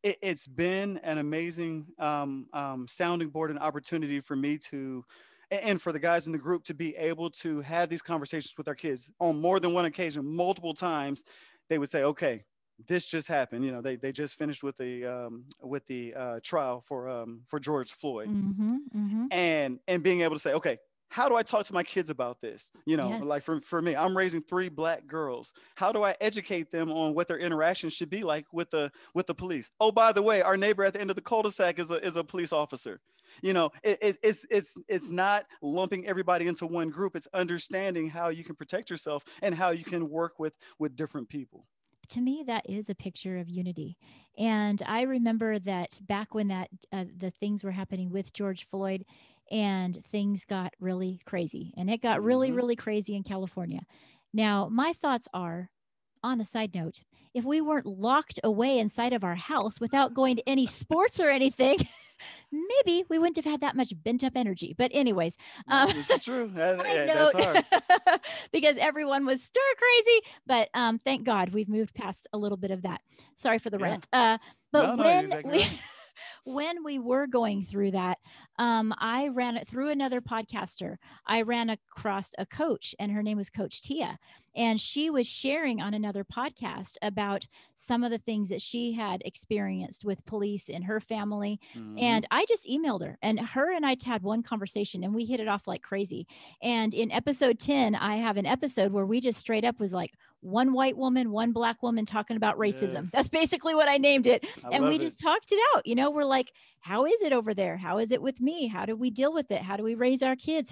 [SPEAKER 2] It's been an amazing sounding board and opportunity for me to, and for the guys in the group to be able to have these conversations with our kids on more than one occasion, multiple times. They would say, "Okay, this just happened." They just finished with the trial for George Floyd,
[SPEAKER 1] Mm-hmm. Mm-hmm.
[SPEAKER 2] and being able to say, "Okay, how do I talk to my kids about this?" Like
[SPEAKER 1] Yes.
[SPEAKER 2] for me, I'm raising three Black girls. How do I educate them on what their interactions should be like with the police? Oh, by the way, our neighbor at the end of the cul-de-sac is a police officer. It's not lumping everybody into one group. It's understanding how you can protect yourself and how you can work with different people.
[SPEAKER 1] To me, that is a picture of unity. And I remember that back when the things were happening with George Floyd, and things got really crazy, and it got really,
[SPEAKER 2] Hmm.
[SPEAKER 1] really crazy in California. Now, my thoughts are, on a side note, if we weren't locked away inside of our house without going to any sports or anything, maybe we wouldn't have had that much bent up energy. But, anyways,
[SPEAKER 2] No, this is true.
[SPEAKER 1] side
[SPEAKER 2] That's
[SPEAKER 1] note,
[SPEAKER 2] hard.
[SPEAKER 1] because everyone was stir crazy. But thank God we've moved past a little bit of that. Sorry for the
[SPEAKER 2] Yeah.
[SPEAKER 1] rant. But
[SPEAKER 2] No, you're
[SPEAKER 1] when
[SPEAKER 2] exactly
[SPEAKER 1] we
[SPEAKER 2] right.
[SPEAKER 1] when we were going through that, I ran it through another podcaster. I ran across a coach, and her name was Coach Tia. And she was sharing on another podcast about some of the things that she had experienced with police in her family.
[SPEAKER 2] Hmm.
[SPEAKER 1] And I just emailed her, and her and I had one conversation, and we hit it off like crazy. And in episode 10, I have an episode where we just straight up was like, one white woman, one Black woman talking about racism.
[SPEAKER 2] Yes.
[SPEAKER 1] That's basically what I named it.
[SPEAKER 2] I
[SPEAKER 1] And we
[SPEAKER 2] love it.
[SPEAKER 1] just talked it out. We're like, how is it over there? How is it with me? How do we deal with it? How do we raise our kids?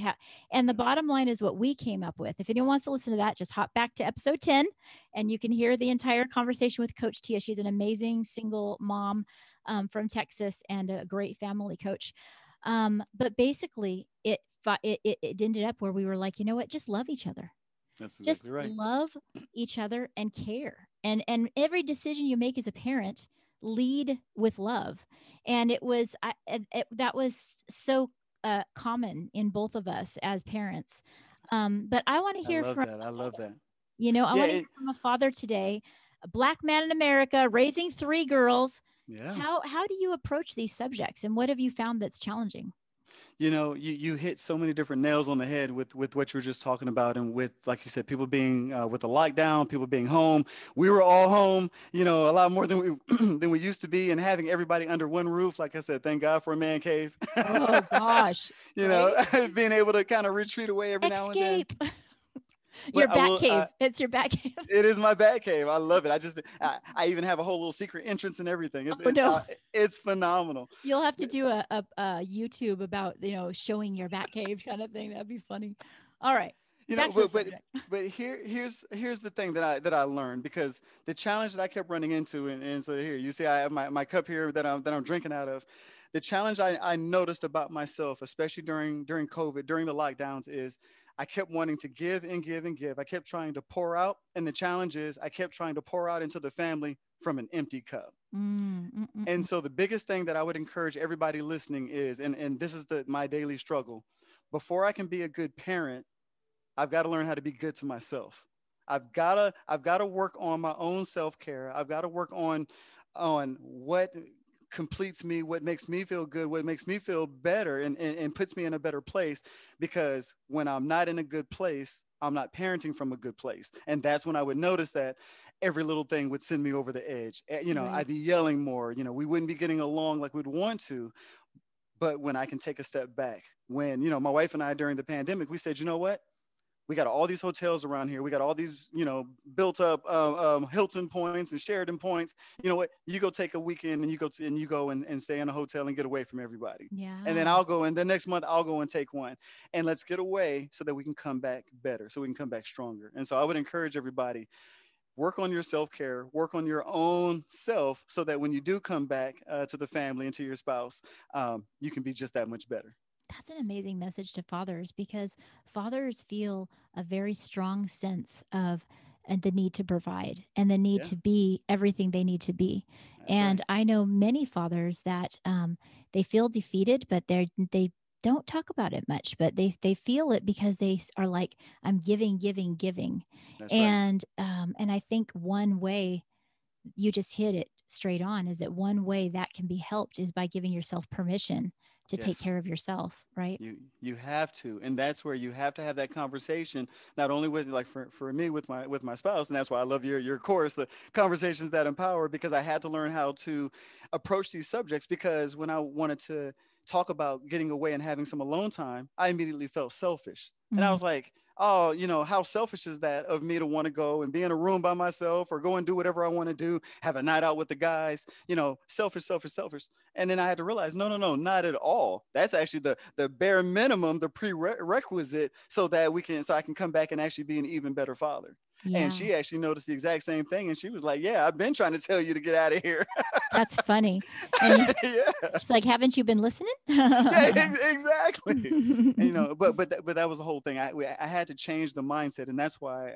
[SPEAKER 1] And the
[SPEAKER 2] Yes.
[SPEAKER 1] bottom line is what we came up with. If anyone wants to listen to that, just hop back to episode 10, and you can hear the entire conversation with Coach Tia. She's an amazing single mom from Texas and a great family coach. But basically, it ended up where we were like, you know what? Just love each other.
[SPEAKER 2] That's
[SPEAKER 1] Just
[SPEAKER 2] exactly right.
[SPEAKER 1] love each other and care. And every decision you make as a parent, lead with love. And that was so common in both of us as parents. But I want to
[SPEAKER 2] I
[SPEAKER 1] hear
[SPEAKER 2] love
[SPEAKER 1] from
[SPEAKER 2] that. I love that.
[SPEAKER 1] I
[SPEAKER 2] Yeah.
[SPEAKER 1] want to hear from a father today. a Black man in America raising three girls.
[SPEAKER 2] Yeah.
[SPEAKER 1] How do you approach these subjects, and what have you found that's challenging?
[SPEAKER 2] You know, you hit so many different nails on the head with what you were just talking about, and with, like you said, people being with the lockdown, people being home. We were all home, you know, a lot more than we than we used to be, and having everybody under one roof. Like I said, thank God for a man cave.
[SPEAKER 1] Oh gosh,
[SPEAKER 2] You know,
[SPEAKER 1] right?
[SPEAKER 2] being able to kind of retreat away every now and then.
[SPEAKER 1] Escape. Your
[SPEAKER 2] But I
[SPEAKER 1] bat
[SPEAKER 2] will.
[SPEAKER 1] cave. It's your bat cave.
[SPEAKER 2] It is my bat cave. I love it. I even have a whole little secret entrance and everything.
[SPEAKER 1] Oh no.
[SPEAKER 2] It's phenomenal.
[SPEAKER 1] You'll have to do a YouTube about, showing your bat cave kind of thing. That'd be funny. All right.
[SPEAKER 2] You know,
[SPEAKER 1] Back to the
[SPEAKER 2] but but
[SPEAKER 1] subject.
[SPEAKER 2] but here's the thing that I learned, because the challenge that I kept running into, and so here you see I have my cup here that I'm drinking out of. The challenge I noticed about myself, especially during COVID, during the lockdowns, is I kept wanting to give and give and give. I kept trying to pour out, and the challenge is I kept trying to pour out into the family from an empty cup.
[SPEAKER 1] Mm, mm, mm,
[SPEAKER 2] And
[SPEAKER 1] mm.
[SPEAKER 2] so the biggest thing that I would encourage everybody listening is, and this is my daily struggle, before I can be a good parent, I've got to learn how to be good to myself. I've got to work on my own self-care. I've got to work on what completes me, what makes me feel good, what makes me feel better, and puts me in a better place. Because when I'm not in a good place, I'm not parenting from a good place. And that's when I would notice that every little thing would send me over the edge. You know,
[SPEAKER 1] Right.
[SPEAKER 2] I'd be yelling more. You know, we wouldn't be getting along like we'd want to. But when I can take a step back, when, my wife and I during the pandemic, we said, you know what? We got all these hotels around here. We got all these, built up Hilton points and Sheridan points. You know what? You go take a weekend and you go and stay in a hotel and get away from everybody. And then
[SPEAKER 1] Yeah.
[SPEAKER 2] I'll go, and the next month I'll go and take one, and let's get away so that we can come back better, so we can come back stronger. And so I would encourage everybody, work on your self-care, work on your own self, so that when you do come back to the family and to your spouse, you can be just that much better.
[SPEAKER 1] That's an amazing message to fathers, because fathers feel a very strong sense of the need to provide and the need
[SPEAKER 2] Yeah,
[SPEAKER 1] to be everything they need to be.
[SPEAKER 2] that's
[SPEAKER 1] And
[SPEAKER 2] right.
[SPEAKER 1] I know many fathers that they feel defeated, but they don't talk about it much, but they feel it because are like, I'm giving, giving, giving.
[SPEAKER 2] That's right.
[SPEAKER 1] And I think one way, you just hit it straight on, is that one way that can be helped is by giving yourself permission to take
[SPEAKER 2] Yes.
[SPEAKER 1] care of yourself, right?
[SPEAKER 2] You have to, and that's where you have to have that conversation, not only with, like, for me, with my spouse. And that's why I love your course, the conversations that empower, because I had to learn how to approach these subjects. Because when I wanted to talk about getting away and having some alone time, I immediately felt selfish. And I
[SPEAKER 1] Mm,
[SPEAKER 2] was like, oh, how selfish is that of me to want to go and be in a room by myself, or go and do whatever I want to do, have a night out with the guys, selfish, selfish, selfish. And then I had to realize, no, no, no, not at all. That's actually the bare minimum, the prerequisite, so I can come back and actually be an even better father. And
[SPEAKER 1] yeah,
[SPEAKER 2] she actually noticed the exact same thing, and she was like, yeah, I've been trying to tell you to get out of here.
[SPEAKER 1] that's funny. And
[SPEAKER 2] Yeah.
[SPEAKER 1] she's like, haven't you been listening?
[SPEAKER 2] Yeah, exactly. And, but that was the whole thing. I had to change the mindset, and that's why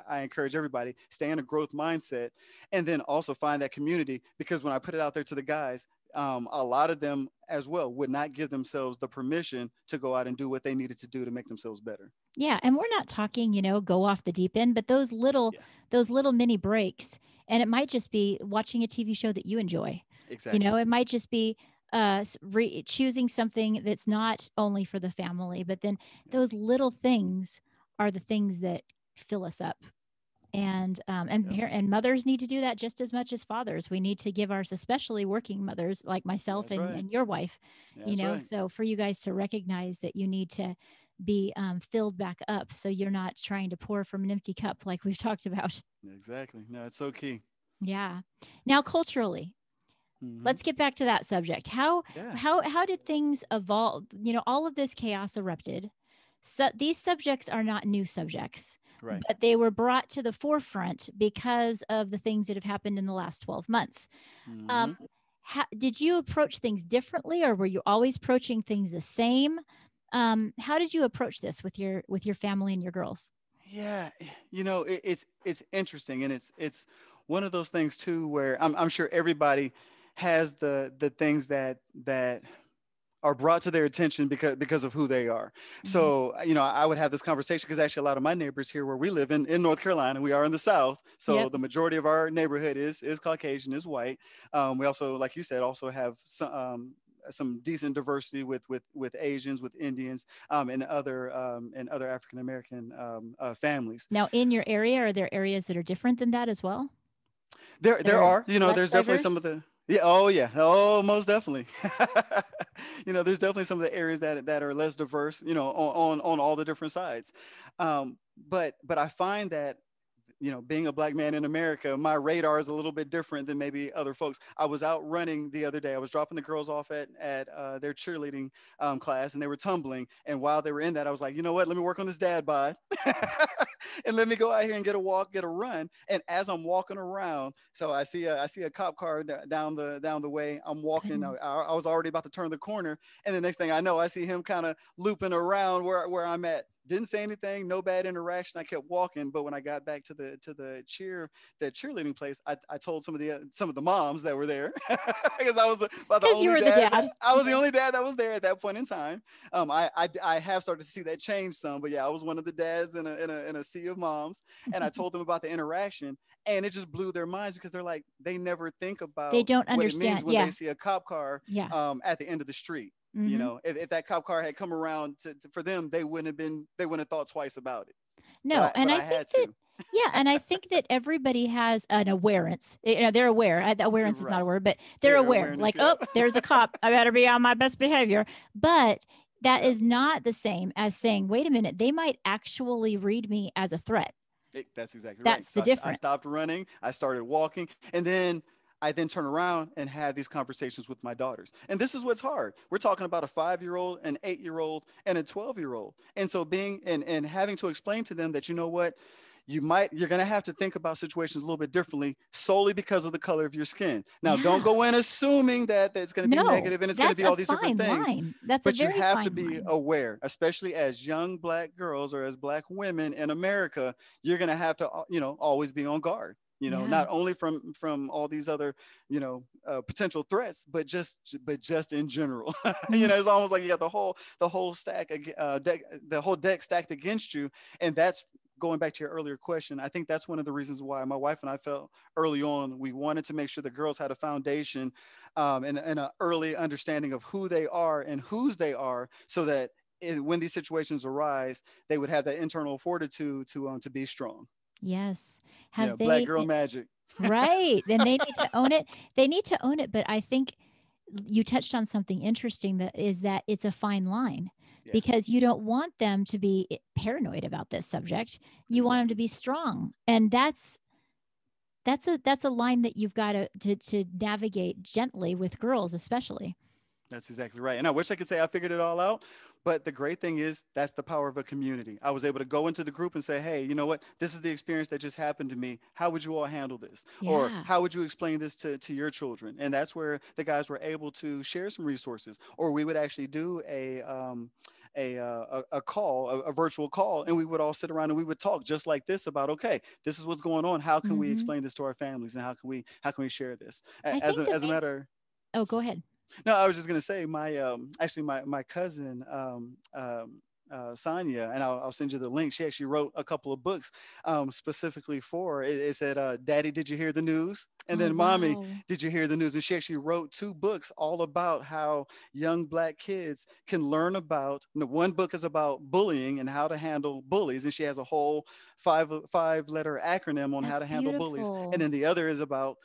[SPEAKER 2] I encourage everybody, stay in a growth mindset, and then also find that community. Because when I put it out there to the guys, a lot of them as well would not give themselves the permission to go out and do what they needed to do to make themselves better.
[SPEAKER 1] Yeah, and we're not talking, go off the deep end, but
[SPEAKER 2] Yeah,
[SPEAKER 1] those little mini breaks, and it might just be watching a TV show that you enjoy.
[SPEAKER 2] exactly.
[SPEAKER 1] It might just be choosing something that's not only for the family, but then
[SPEAKER 2] Yep.
[SPEAKER 1] those little things are the things that fill us up.
[SPEAKER 2] Yep.
[SPEAKER 1] And mothers need to do that just as much as fathers. We need to give ours, especially working mothers like myself
[SPEAKER 2] That's right.
[SPEAKER 1] and your wife,
[SPEAKER 2] That's right.
[SPEAKER 1] so for you guys to recognize that you need to be filled back up, so you're not trying to pour from an empty cup like we've talked about.
[SPEAKER 2] Exactly. No, it's so key.
[SPEAKER 1] Yeah. Now, culturally,
[SPEAKER 2] Hmm.
[SPEAKER 1] let's get back to that subject. how
[SPEAKER 2] Yeah.
[SPEAKER 1] how how did things evolve? All of this chaos erupted. So these subjects are not new subjects,
[SPEAKER 2] Right.
[SPEAKER 1] but they were brought to the forefront because of the things that have happened in the last 12 months. um,
[SPEAKER 2] Hmm.
[SPEAKER 1] did you approach things differently, or were you always approaching things the same? How did you approach this with your family and your girls?
[SPEAKER 2] Yeah, it's interesting, and it's one of those things too, where I'm sure everybody has the things that are brought to their attention because of who they are.
[SPEAKER 1] Mm-hmm.
[SPEAKER 2] So, I would have this conversation because actually a lot of my neighbors here where we live in North Carolina, we are in the South. So
[SPEAKER 1] Yep.
[SPEAKER 2] the majority of our neighborhood is Caucasian, is white. We also, like you said, also have some decent diversity with Asians, with Indians, and other African American families.
[SPEAKER 1] Now, in your area, are there areas that are different than that as well? That
[SPEAKER 2] There
[SPEAKER 1] are
[SPEAKER 2] are,
[SPEAKER 1] less
[SPEAKER 2] there's definitely some of
[SPEAKER 1] diverse?
[SPEAKER 2] the, yeah, oh yeah, oh, most definitely. There's definitely some of the areas that are less diverse, on all the different sides. But I find that, being a black man in America, my radar is a little bit different than maybe other folks. I was out running the other day. I was dropping the girls off at their cheerleading class, and they were tumbling. And while they were in that, I was like, you know what? Let me work on this dad bod, and let me go out here and get a walk, get a run. And as I'm walking around, so I see a cop car down the way. I'm walking.
[SPEAKER 1] Goodness.
[SPEAKER 2] I was already about to turn the corner, and the next thing I know, I see him kind of looping around where I'm at. Didn't say anything, no bad interaction. I kept walking, but when I got back to the cheerleading place, I told some of the moms that were there because I was about the
[SPEAKER 1] Because you
[SPEAKER 2] only
[SPEAKER 1] were the
[SPEAKER 2] dad.
[SPEAKER 1] dad.
[SPEAKER 2] I was the
[SPEAKER 1] Yeah.
[SPEAKER 2] only dad that was there at that point in time. I have started to see that change some, but yeah, I was one of the dads in a sea of moms, and I told them about the interaction, and it just blew their minds because they never think
[SPEAKER 1] They
[SPEAKER 2] about
[SPEAKER 1] don't
[SPEAKER 2] what it means
[SPEAKER 1] understand.
[SPEAKER 2] when they
[SPEAKER 1] Yeah.
[SPEAKER 2] see a cop car
[SPEAKER 1] Yeah.
[SPEAKER 2] at the end of the street.
[SPEAKER 1] Mm-hmm.
[SPEAKER 2] If that cop car had come around for them, they wouldn't have thought twice about it. But
[SPEAKER 1] No,
[SPEAKER 2] I
[SPEAKER 1] and
[SPEAKER 2] but
[SPEAKER 1] I
[SPEAKER 2] I
[SPEAKER 1] think
[SPEAKER 2] had
[SPEAKER 1] that,
[SPEAKER 2] to.
[SPEAKER 1] yeah, and I think that everybody has an awareness. They're aware. Awareness is not
[SPEAKER 2] Right.
[SPEAKER 1] a word, but they're
[SPEAKER 2] Yeah,
[SPEAKER 1] aware.
[SPEAKER 2] awareness.
[SPEAKER 1] Like,
[SPEAKER 2] Yeah.
[SPEAKER 1] oh, there's a cop. I better be on my best behavior. But that
[SPEAKER 2] Yep.
[SPEAKER 1] is not the same as saying, wait a minute, they might actually read me as a threat.
[SPEAKER 2] That's exactly right.
[SPEAKER 1] That's
[SPEAKER 2] So
[SPEAKER 1] the
[SPEAKER 2] I
[SPEAKER 1] difference.
[SPEAKER 2] stopped running. I started walking, and then I then turn around and have these conversations with my daughters. And this is what's hard. We're talking about a 5-year-old, an 8-year-old, and a 12-year-old. And so being and having to explain to them that, you know what, you're going to have to think about situations a little bit differently solely because of the color of your skin. Now, don't
[SPEAKER 1] Yeah.
[SPEAKER 2] go in assuming that it's going to be
[SPEAKER 1] No,
[SPEAKER 2] negative and it's going to
[SPEAKER 1] that's
[SPEAKER 2] be
[SPEAKER 1] a
[SPEAKER 2] all these different
[SPEAKER 1] fine
[SPEAKER 2] things,
[SPEAKER 1] line. That's a
[SPEAKER 2] but you
[SPEAKER 1] very
[SPEAKER 2] have to
[SPEAKER 1] fine
[SPEAKER 2] be
[SPEAKER 1] line.
[SPEAKER 2] aware, especially as young black girls or as black women in America. You're going to have to, always be on guard.
[SPEAKER 1] Yeah.
[SPEAKER 2] Not only from all these other, potential threats, but just in general.
[SPEAKER 1] Mm,
[SPEAKER 2] It's almost like you got the whole deck, the whole deck stacked against you, and that's going back to your earlier question. I think that's one of the reasons why my wife and I felt early on we wanted to make sure the girls had a foundation, and an early understanding of who they are and whose they are, so that when these situations arise, they would have that internal fortitude to be strong.
[SPEAKER 1] yes.
[SPEAKER 2] Yeah,
[SPEAKER 1] Have
[SPEAKER 2] black
[SPEAKER 1] they,
[SPEAKER 2] girl magic.
[SPEAKER 1] right. Then they need to own it. They need to own it. But I think you touched on something interesting, that is that it's a fine line,
[SPEAKER 2] Yeah,
[SPEAKER 1] because you don't want them to be paranoid about this subject. You want them to
[SPEAKER 2] exactly.
[SPEAKER 1] be strong. And that's a line that you've got to navigate gently with girls, especially.
[SPEAKER 2] That's exactly right. And I wish I could say I figured it all out. But the great thing is that's the power of a community. I was able to go into the group and say, hey, you know what? This is the experience that just happened to me. How would you all handle this? Or
[SPEAKER 1] Yeah.
[SPEAKER 2] how would you explain this to your children? And that's where the guys were able to share some resources. Or we would actually do a call, a virtual call, and we would all sit around and we would talk just like this about, okay, this is what's going on. How can we
[SPEAKER 1] Hmm.
[SPEAKER 2] explain this to our families, and how can we share this?
[SPEAKER 1] I
[SPEAKER 2] As
[SPEAKER 1] think
[SPEAKER 2] a,
[SPEAKER 1] the
[SPEAKER 2] as a
[SPEAKER 1] main.
[SPEAKER 2] matter
[SPEAKER 1] Oh, go ahead.
[SPEAKER 2] No, I was just gonna say my actually my cousin, Sonia, and I'll send you the link. She actually wrote a couple of books, specifically for it. It said, "Daddy, did you hear the news?" And
[SPEAKER 1] Oh,
[SPEAKER 2] then, "Mommy,
[SPEAKER 1] wow.
[SPEAKER 2] did you hear the news?" And she actually wrote two books all about how young black kids can learn about. One book is about bullying and how to handle bullies, and she has a whole five letter acronym on how
[SPEAKER 1] That's
[SPEAKER 2] to handle bullies. And
[SPEAKER 1] beautiful.
[SPEAKER 2] then the other is about,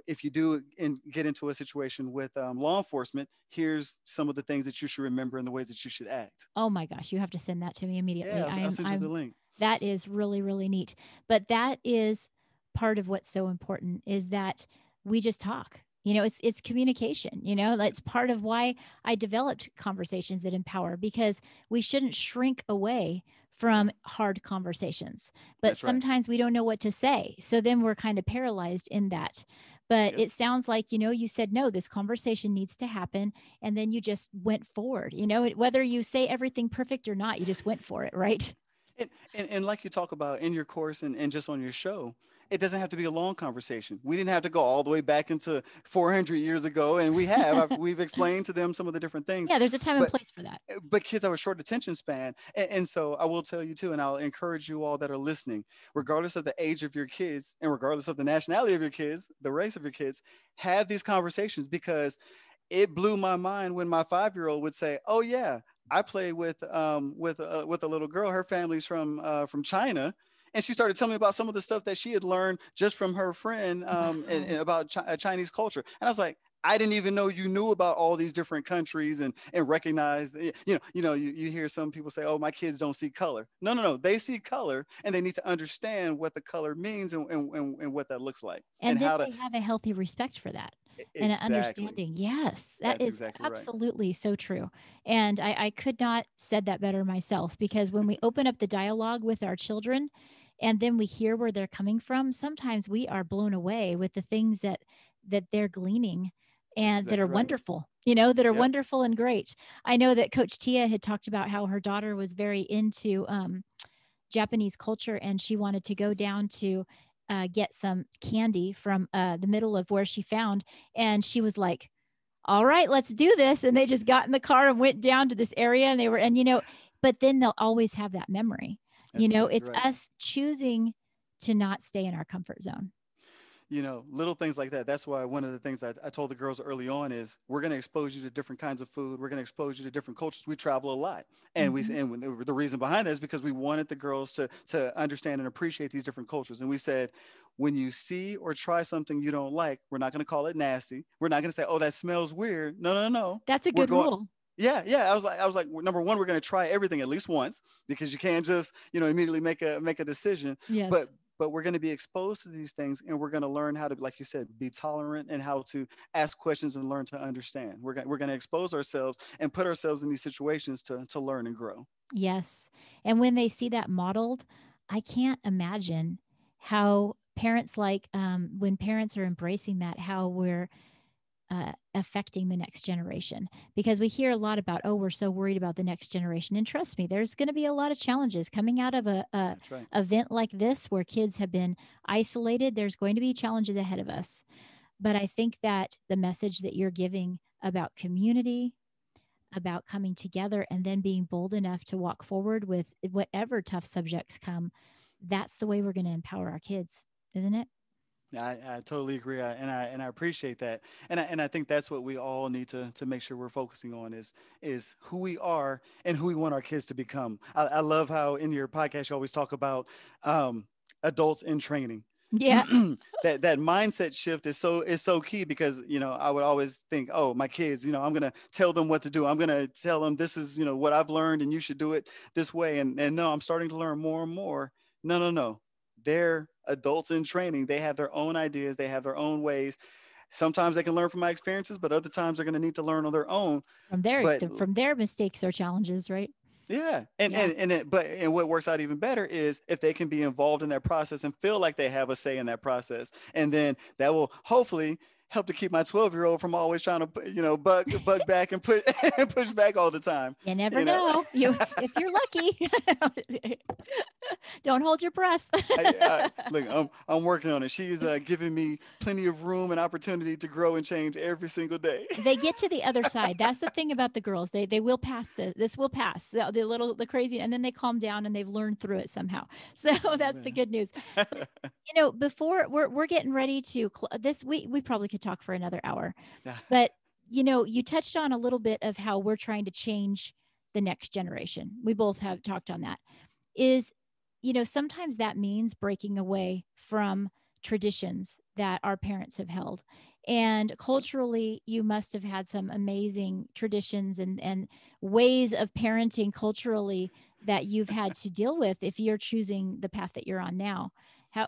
[SPEAKER 2] if you do get into a situation with law enforcement, here's some of the things that you should remember and the ways that you should act.
[SPEAKER 1] Oh my gosh, you have to send that to me
[SPEAKER 2] Yeah,
[SPEAKER 1] immediately.
[SPEAKER 2] I'll send you the
[SPEAKER 1] I'm
[SPEAKER 2] link.
[SPEAKER 1] that is really, really neat. But that is part of what's so important, is that we just talk. It's communication. That's part of why I developed conversations that empower, because we shouldn't shrink away
[SPEAKER 2] Yeah,
[SPEAKER 1] from hard conversations. But
[SPEAKER 2] that's right.
[SPEAKER 1] sometimes we don't know what to say. So then we're kind of paralyzed in that. But
[SPEAKER 2] Yep.
[SPEAKER 1] it sounds like, you said, no, this conversation needs to happen. And then you just went forward, whether you say everything perfect or not, you just went for it, right?
[SPEAKER 2] And like you talk about in your course and just on your show, it doesn't have to be a long conversation. We didn't have to go all the way back into 400 years ago, and we've explained to them some of the different things.
[SPEAKER 1] Yeah, there's a time and
[SPEAKER 2] But
[SPEAKER 1] place for that.
[SPEAKER 2] kids have a short attention span, and so I will tell you too, and I'll encourage you all that are listening, regardless of the age of your kids and regardless of the nationality of your kids, the race of your kids, have these conversations, because it blew my mind when my 5-year-old would say, "Oh yeah, I play with a little girl. Her family's from China." And she started telling me about some of the stuff that she had learned just from her friend, and
[SPEAKER 1] Wow.
[SPEAKER 2] about Chinese culture. And I was like, I didn't even know you knew about all these different countries, and recognize, you hear some people say, oh, my kids don't see color. No, no, no. They see color, and they need to understand what the color means, and what that looks like, and
[SPEAKER 1] And then
[SPEAKER 2] how to.
[SPEAKER 1] they have a healthy respect for that and an
[SPEAKER 2] Exactly.
[SPEAKER 1] understanding. Yes, that
[SPEAKER 2] That's
[SPEAKER 1] is
[SPEAKER 2] exactly right.
[SPEAKER 1] absolutely so true. And I could not said that better myself, because when we open up the dialogue with our children and then we hear where they're coming from, sometimes we are blown away with the things that they're gleaning
[SPEAKER 2] That's
[SPEAKER 1] and that are
[SPEAKER 2] exactly right.
[SPEAKER 1] wonderful, that are
[SPEAKER 2] Yep.
[SPEAKER 1] wonderful and great. I know that Coach Tia had talked about how her daughter was very into Japanese culture, and she wanted to go down to get some candy from the middle of where she found. And she was like, all right, let's do this. And they just got in the car and went down to this area, and they were, and but then they'll always have that memory.
[SPEAKER 2] That's exactly
[SPEAKER 1] It's
[SPEAKER 2] right.
[SPEAKER 1] us choosing to not stay in our comfort zone.
[SPEAKER 2] Little things like that. That's why one of the things I told the girls early on is, we're going to expose you to different kinds of food. We're going to expose you to different cultures. We travel a lot. And
[SPEAKER 1] Hmm.
[SPEAKER 2] the reason behind that is because we wanted the girls to understand and appreciate these different cultures. And we said, when you see or try something you don't like, we're not going to call it nasty. We're not going to say, oh, that smells weird. No, no, no.
[SPEAKER 1] That's a
[SPEAKER 2] We're
[SPEAKER 1] good
[SPEAKER 2] going,
[SPEAKER 1] rule.
[SPEAKER 2] yeah, yeah. I was like, number one, we're going to try everything at least once, because you can't just, immediately make a decision. But
[SPEAKER 1] Yes.
[SPEAKER 2] but we're going to be exposed to these things, and we're going to learn how to, like you said, be tolerant, and how to ask questions and learn to understand. We're going to expose ourselves and put ourselves in these situations to learn and grow.
[SPEAKER 1] Yes. And when they see that modeled, I can't imagine how parents when parents are embracing that, how we're affecting the next generation, because we hear a lot about, oh, we're so worried about the next generation. And trust me, there's going to be a lot of challenges coming out of a
[SPEAKER 2] That's right.
[SPEAKER 1] event like this where kids have been isolated. There's going to be challenges ahead of us. But I think that the message that you're giving about community, about coming together, and then being bold enough to walk forward with whatever tough subjects come, that's the way we're going to empower our kids, isn't it?
[SPEAKER 2] I totally agree, and I appreciate that, and I think that's what we all need to make sure we're focusing on, is who we are and who we want our kids to become. I love how in your podcast you always talk about, adults in training.
[SPEAKER 1] Yeah.
[SPEAKER 2] That mindset shift is so key, because I would always think, oh, my kids, I'm gonna tell them what to do. I'm gonna tell them, this is what I've learned, and you should do it this way. And no, I'm starting to learn more and more. No, no, no. They're adults in training. They have their own ideas. They have their own ways. Sometimes they can learn from my experiences, but other times they're going to need to learn on their own. But
[SPEAKER 1] From their mistakes or challenges, right?
[SPEAKER 2] yeah, and
[SPEAKER 1] Yeah.
[SPEAKER 2] what works out even better is if they can be involved in that process and feel like they have a say in that process, and then that will hopefully help to keep my 12-year-old from always trying to bug back and put and push back all the time.
[SPEAKER 1] You never
[SPEAKER 2] You know,
[SPEAKER 1] know. You if you're lucky. Don't hold your breath.
[SPEAKER 2] look, I'm working on it. She's giving me plenty of room and opportunity to grow and change every single day.
[SPEAKER 1] They get to the other side. That's the thing about the girls. They will pass this. This will pass. The crazy, and then they calm down and they've learned through it somehow. So
[SPEAKER 2] Oh
[SPEAKER 1] that's the
[SPEAKER 2] man.
[SPEAKER 1] good news. But before we're getting ready to this, we probably could talk for another hour.
[SPEAKER 2] Yeah.
[SPEAKER 1] But you touched on a little bit of how we're trying to change the next generation. We both have talked on that. Is sometimes that means breaking away from traditions that our parents have held. And culturally, you must have had some amazing traditions and ways of parenting culturally that you've had to deal with if you're choosing the path that you're on now.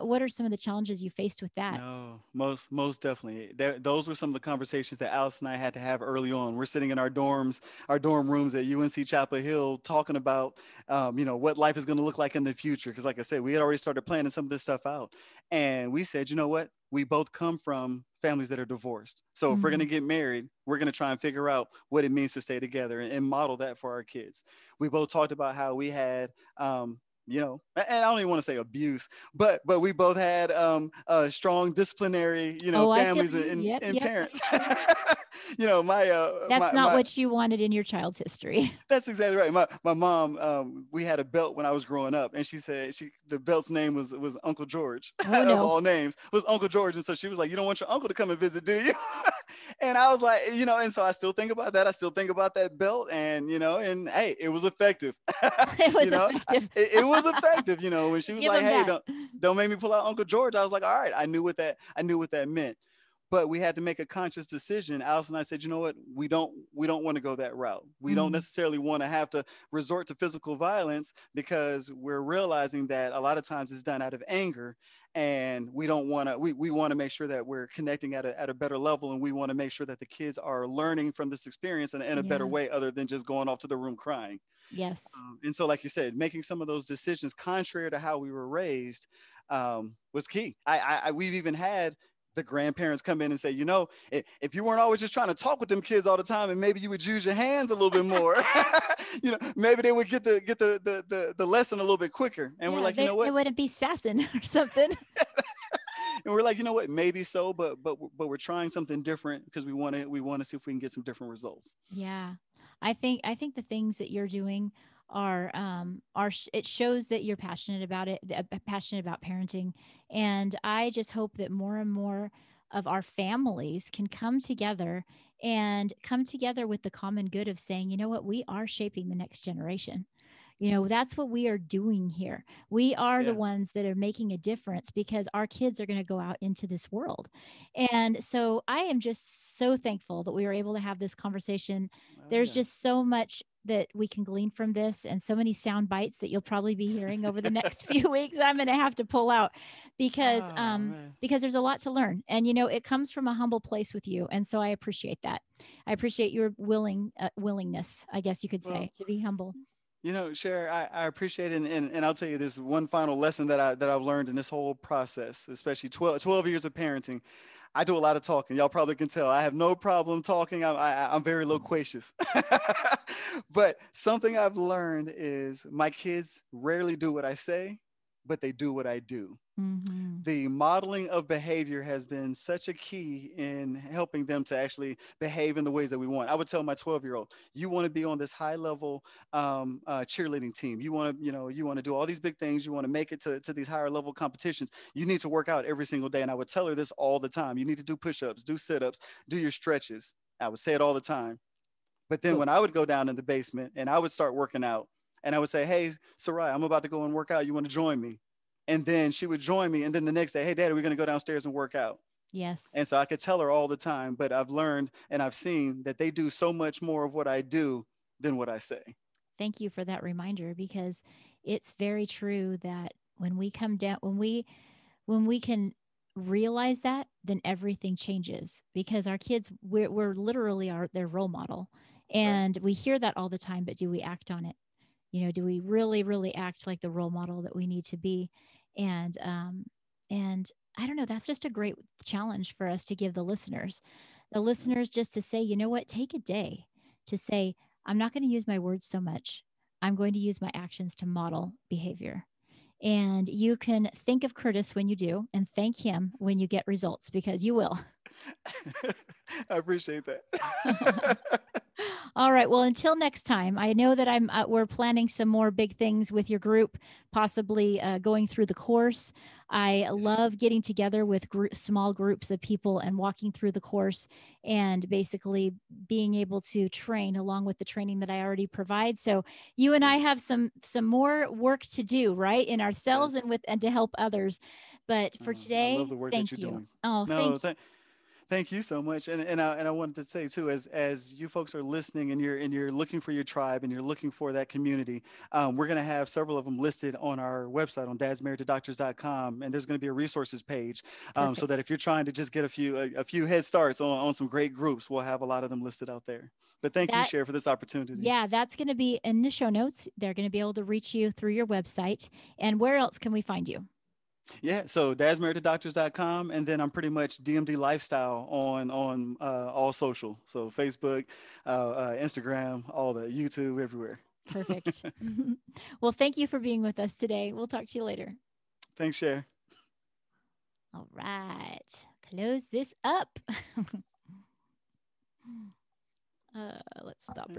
[SPEAKER 1] What are some of the challenges you faced with that?
[SPEAKER 2] No, most definitely. Those were some of the conversations that Alice and I had to have early on. We're sitting in our dorms, our dorm rooms at UNC Chapel Hill, talking about, what life is going to look like in the future. Because, like I said, we had already started planning some of this stuff out, and we said, you know what? We both come from families that are divorced. So if we're going
[SPEAKER 1] Mm,
[SPEAKER 2] to get married, we're going to try and figure out what it means to stay together, and model that for our kids. We both talked about how we had and I don't even want to say abuse, but we both had strong disciplinary,
[SPEAKER 1] Oh, I feel
[SPEAKER 2] families
[SPEAKER 1] you. Yep,
[SPEAKER 2] and
[SPEAKER 1] yep.
[SPEAKER 2] parents. My
[SPEAKER 1] That's
[SPEAKER 2] my
[SPEAKER 1] not
[SPEAKER 2] my
[SPEAKER 1] what you wanted in your child's history.
[SPEAKER 2] That's exactly right. My mom, we had a belt when I was growing up, and she said the belt's name was Uncle George
[SPEAKER 1] Oh
[SPEAKER 2] of
[SPEAKER 1] no.
[SPEAKER 2] all names was Uncle George, and so she was like, "You don't want your uncle to come and visit, do you?" And I was like, and so I still think about that. I still think about that belt, and and hey, it was effective.
[SPEAKER 1] It
[SPEAKER 2] you
[SPEAKER 1] was
[SPEAKER 2] know,
[SPEAKER 1] effective.
[SPEAKER 2] it was effective. When she was
[SPEAKER 1] Give
[SPEAKER 2] like,
[SPEAKER 1] them
[SPEAKER 2] "Hey,
[SPEAKER 1] that.
[SPEAKER 2] don't make me pull out Uncle George," I was like, "All right," I knew what that meant. But we had to make a conscious decision. Alice and I said, you know what? We don't want to go that route. We don't
[SPEAKER 1] Mm,
[SPEAKER 2] necessarily want to have to resort to physical violence because we're realizing that a lot of times it's done out of anger. And we don't want to, we want to make sure that we're connecting at a better level. And we want to make sure that the kids are learning from this experience in a better
[SPEAKER 1] yeah.
[SPEAKER 2] way other than just going off to the room crying.
[SPEAKER 1] Yes.
[SPEAKER 2] And so, like you said, making some of those decisions contrary to how we were raised was key. We've even had the grandparents come in and say, if you weren't always just trying to talk with them kids all the time, and maybe you would use your hands a little bit more, maybe they would get the lesson a little bit quicker. And we're
[SPEAKER 1] Yeah,
[SPEAKER 2] like, you know
[SPEAKER 1] they
[SPEAKER 2] what?
[SPEAKER 1] wouldn't be sassing or something.
[SPEAKER 2] And we're like, you know what? Maybe so, but we're trying something different because we want to see if we can get some different results.
[SPEAKER 1] Yeah. I think the things that you're doing it shows that you're passionate about it, passionate about parenting. And I just hope that more and more of our families can come together and come together with the common good of saying, you know what, we are shaping the next generation. That's what we are doing here. We are the
[SPEAKER 2] Yeah.
[SPEAKER 1] ones that are making a difference because our kids are going to go out into this world. And so I am just so thankful that we were able to have this conversation.
[SPEAKER 2] Oh
[SPEAKER 1] There's
[SPEAKER 2] yeah.
[SPEAKER 1] just so much that we can glean from this and so many sound bites that you'll probably be hearing over the next few weeks. I'm going to have to pull out because
[SPEAKER 2] Oh
[SPEAKER 1] um
[SPEAKER 2] man.
[SPEAKER 1] because there's a lot to learn, and it comes from a humble place with you, and so I appreciate that. I appreciate your willingness, I guess you could
[SPEAKER 2] Well,
[SPEAKER 1] say, to be humble.
[SPEAKER 2] Cher, I appreciate it. And I'll tell you this one final lesson that I've learned in this whole process, especially 12 years of parenting. I do a lot of talking. Y'all probably can tell. I have no problem talking. I'm very loquacious. But something I've learned is my kids rarely do what I say, but they do what I do.
[SPEAKER 1] Hmm.
[SPEAKER 2] The modeling of behavior has been such a key in helping them to actually behave in the ways that we want. I would tell my 12-year-old, you want to be on this high level cheerleading team. You want to do all these big things. You want to make it to these higher level competitions. You need to work out every single day. And I would tell her this all the time. You need to do push-ups, do sit-ups, do your stretches. I would say it all the time. But then
[SPEAKER 1] But
[SPEAKER 2] when I would go down in the basement and I would start working out, and I would say, hey, Sarai, I'm about to go and work out. You want to join me? And then she would join me. And then the next day, hey, Daddy, we're going to go downstairs and work out. And
[SPEAKER 1] yes,
[SPEAKER 2] so I could tell her all the time, but I've learned and I've seen that they do so much more of what I do than what I say.
[SPEAKER 1] thank you for that reminder, because it's very true that when we come down, when we can realize that, then everything changes, because our kids, we're literally their role model.
[SPEAKER 2] Right.
[SPEAKER 1] And we hear that all the time, but do we act on it? Do we really, really act like the role model that we need to be? And um and I don't know, that's just a great challenge for us to give the listeners, just to say, you know what, take a day to say, I'm not going to use my words so much, I'm going to use my actions to model behavior. And you can think of Curtis when you do, and thank him when you get results, because you will.
[SPEAKER 2] I appreciate that.
[SPEAKER 1] All right. Well, until next time, I know that we're planning some more big things with your group, possibly going through the course. I
[SPEAKER 2] Yes.
[SPEAKER 1] love getting together with small groups of people and walking through the course, and basically being able to train along with the training that I already provide. So you and I have
[SPEAKER 2] Yes.
[SPEAKER 1] some more work to do, right, in
[SPEAKER 2] That
[SPEAKER 1] ourselves and to help others. But for
[SPEAKER 2] I love
[SPEAKER 1] today,
[SPEAKER 2] the work that
[SPEAKER 1] thank
[SPEAKER 2] you're
[SPEAKER 1] you.
[SPEAKER 2] doing.
[SPEAKER 1] Oh,
[SPEAKER 2] No,
[SPEAKER 1] thank you.
[SPEAKER 2] thank you so much. And I wanted to say too, as you folks are listening and you're looking for your tribe and you're looking for that community, we're gonna have several of them listed on our website on dadsmarriedtodoctors.com, and there's gonna be a resources page, so that
[SPEAKER 1] Perfect.
[SPEAKER 2] if you're trying to just get a few head starts on some great groups, we'll have a lot of them listed out there. But thank you,
[SPEAKER 1] That
[SPEAKER 2] Cher, for this opportunity.
[SPEAKER 1] Yeah, that's going to be in the show notes. They're going to be able to reach you through your website. And where else can we find you?
[SPEAKER 2] Yeah, so dadsmarriedtodoctors.com, and then I'm pretty much DMD Lifestyle on all social, so Facebook, Instagram, all the YouTube, everywhere.
[SPEAKER 1] Perfect. Well, thank you for being with us today. We'll talk to you later.
[SPEAKER 2] Thanks, Cher.
[SPEAKER 1] All right. Close this up. Let's stop.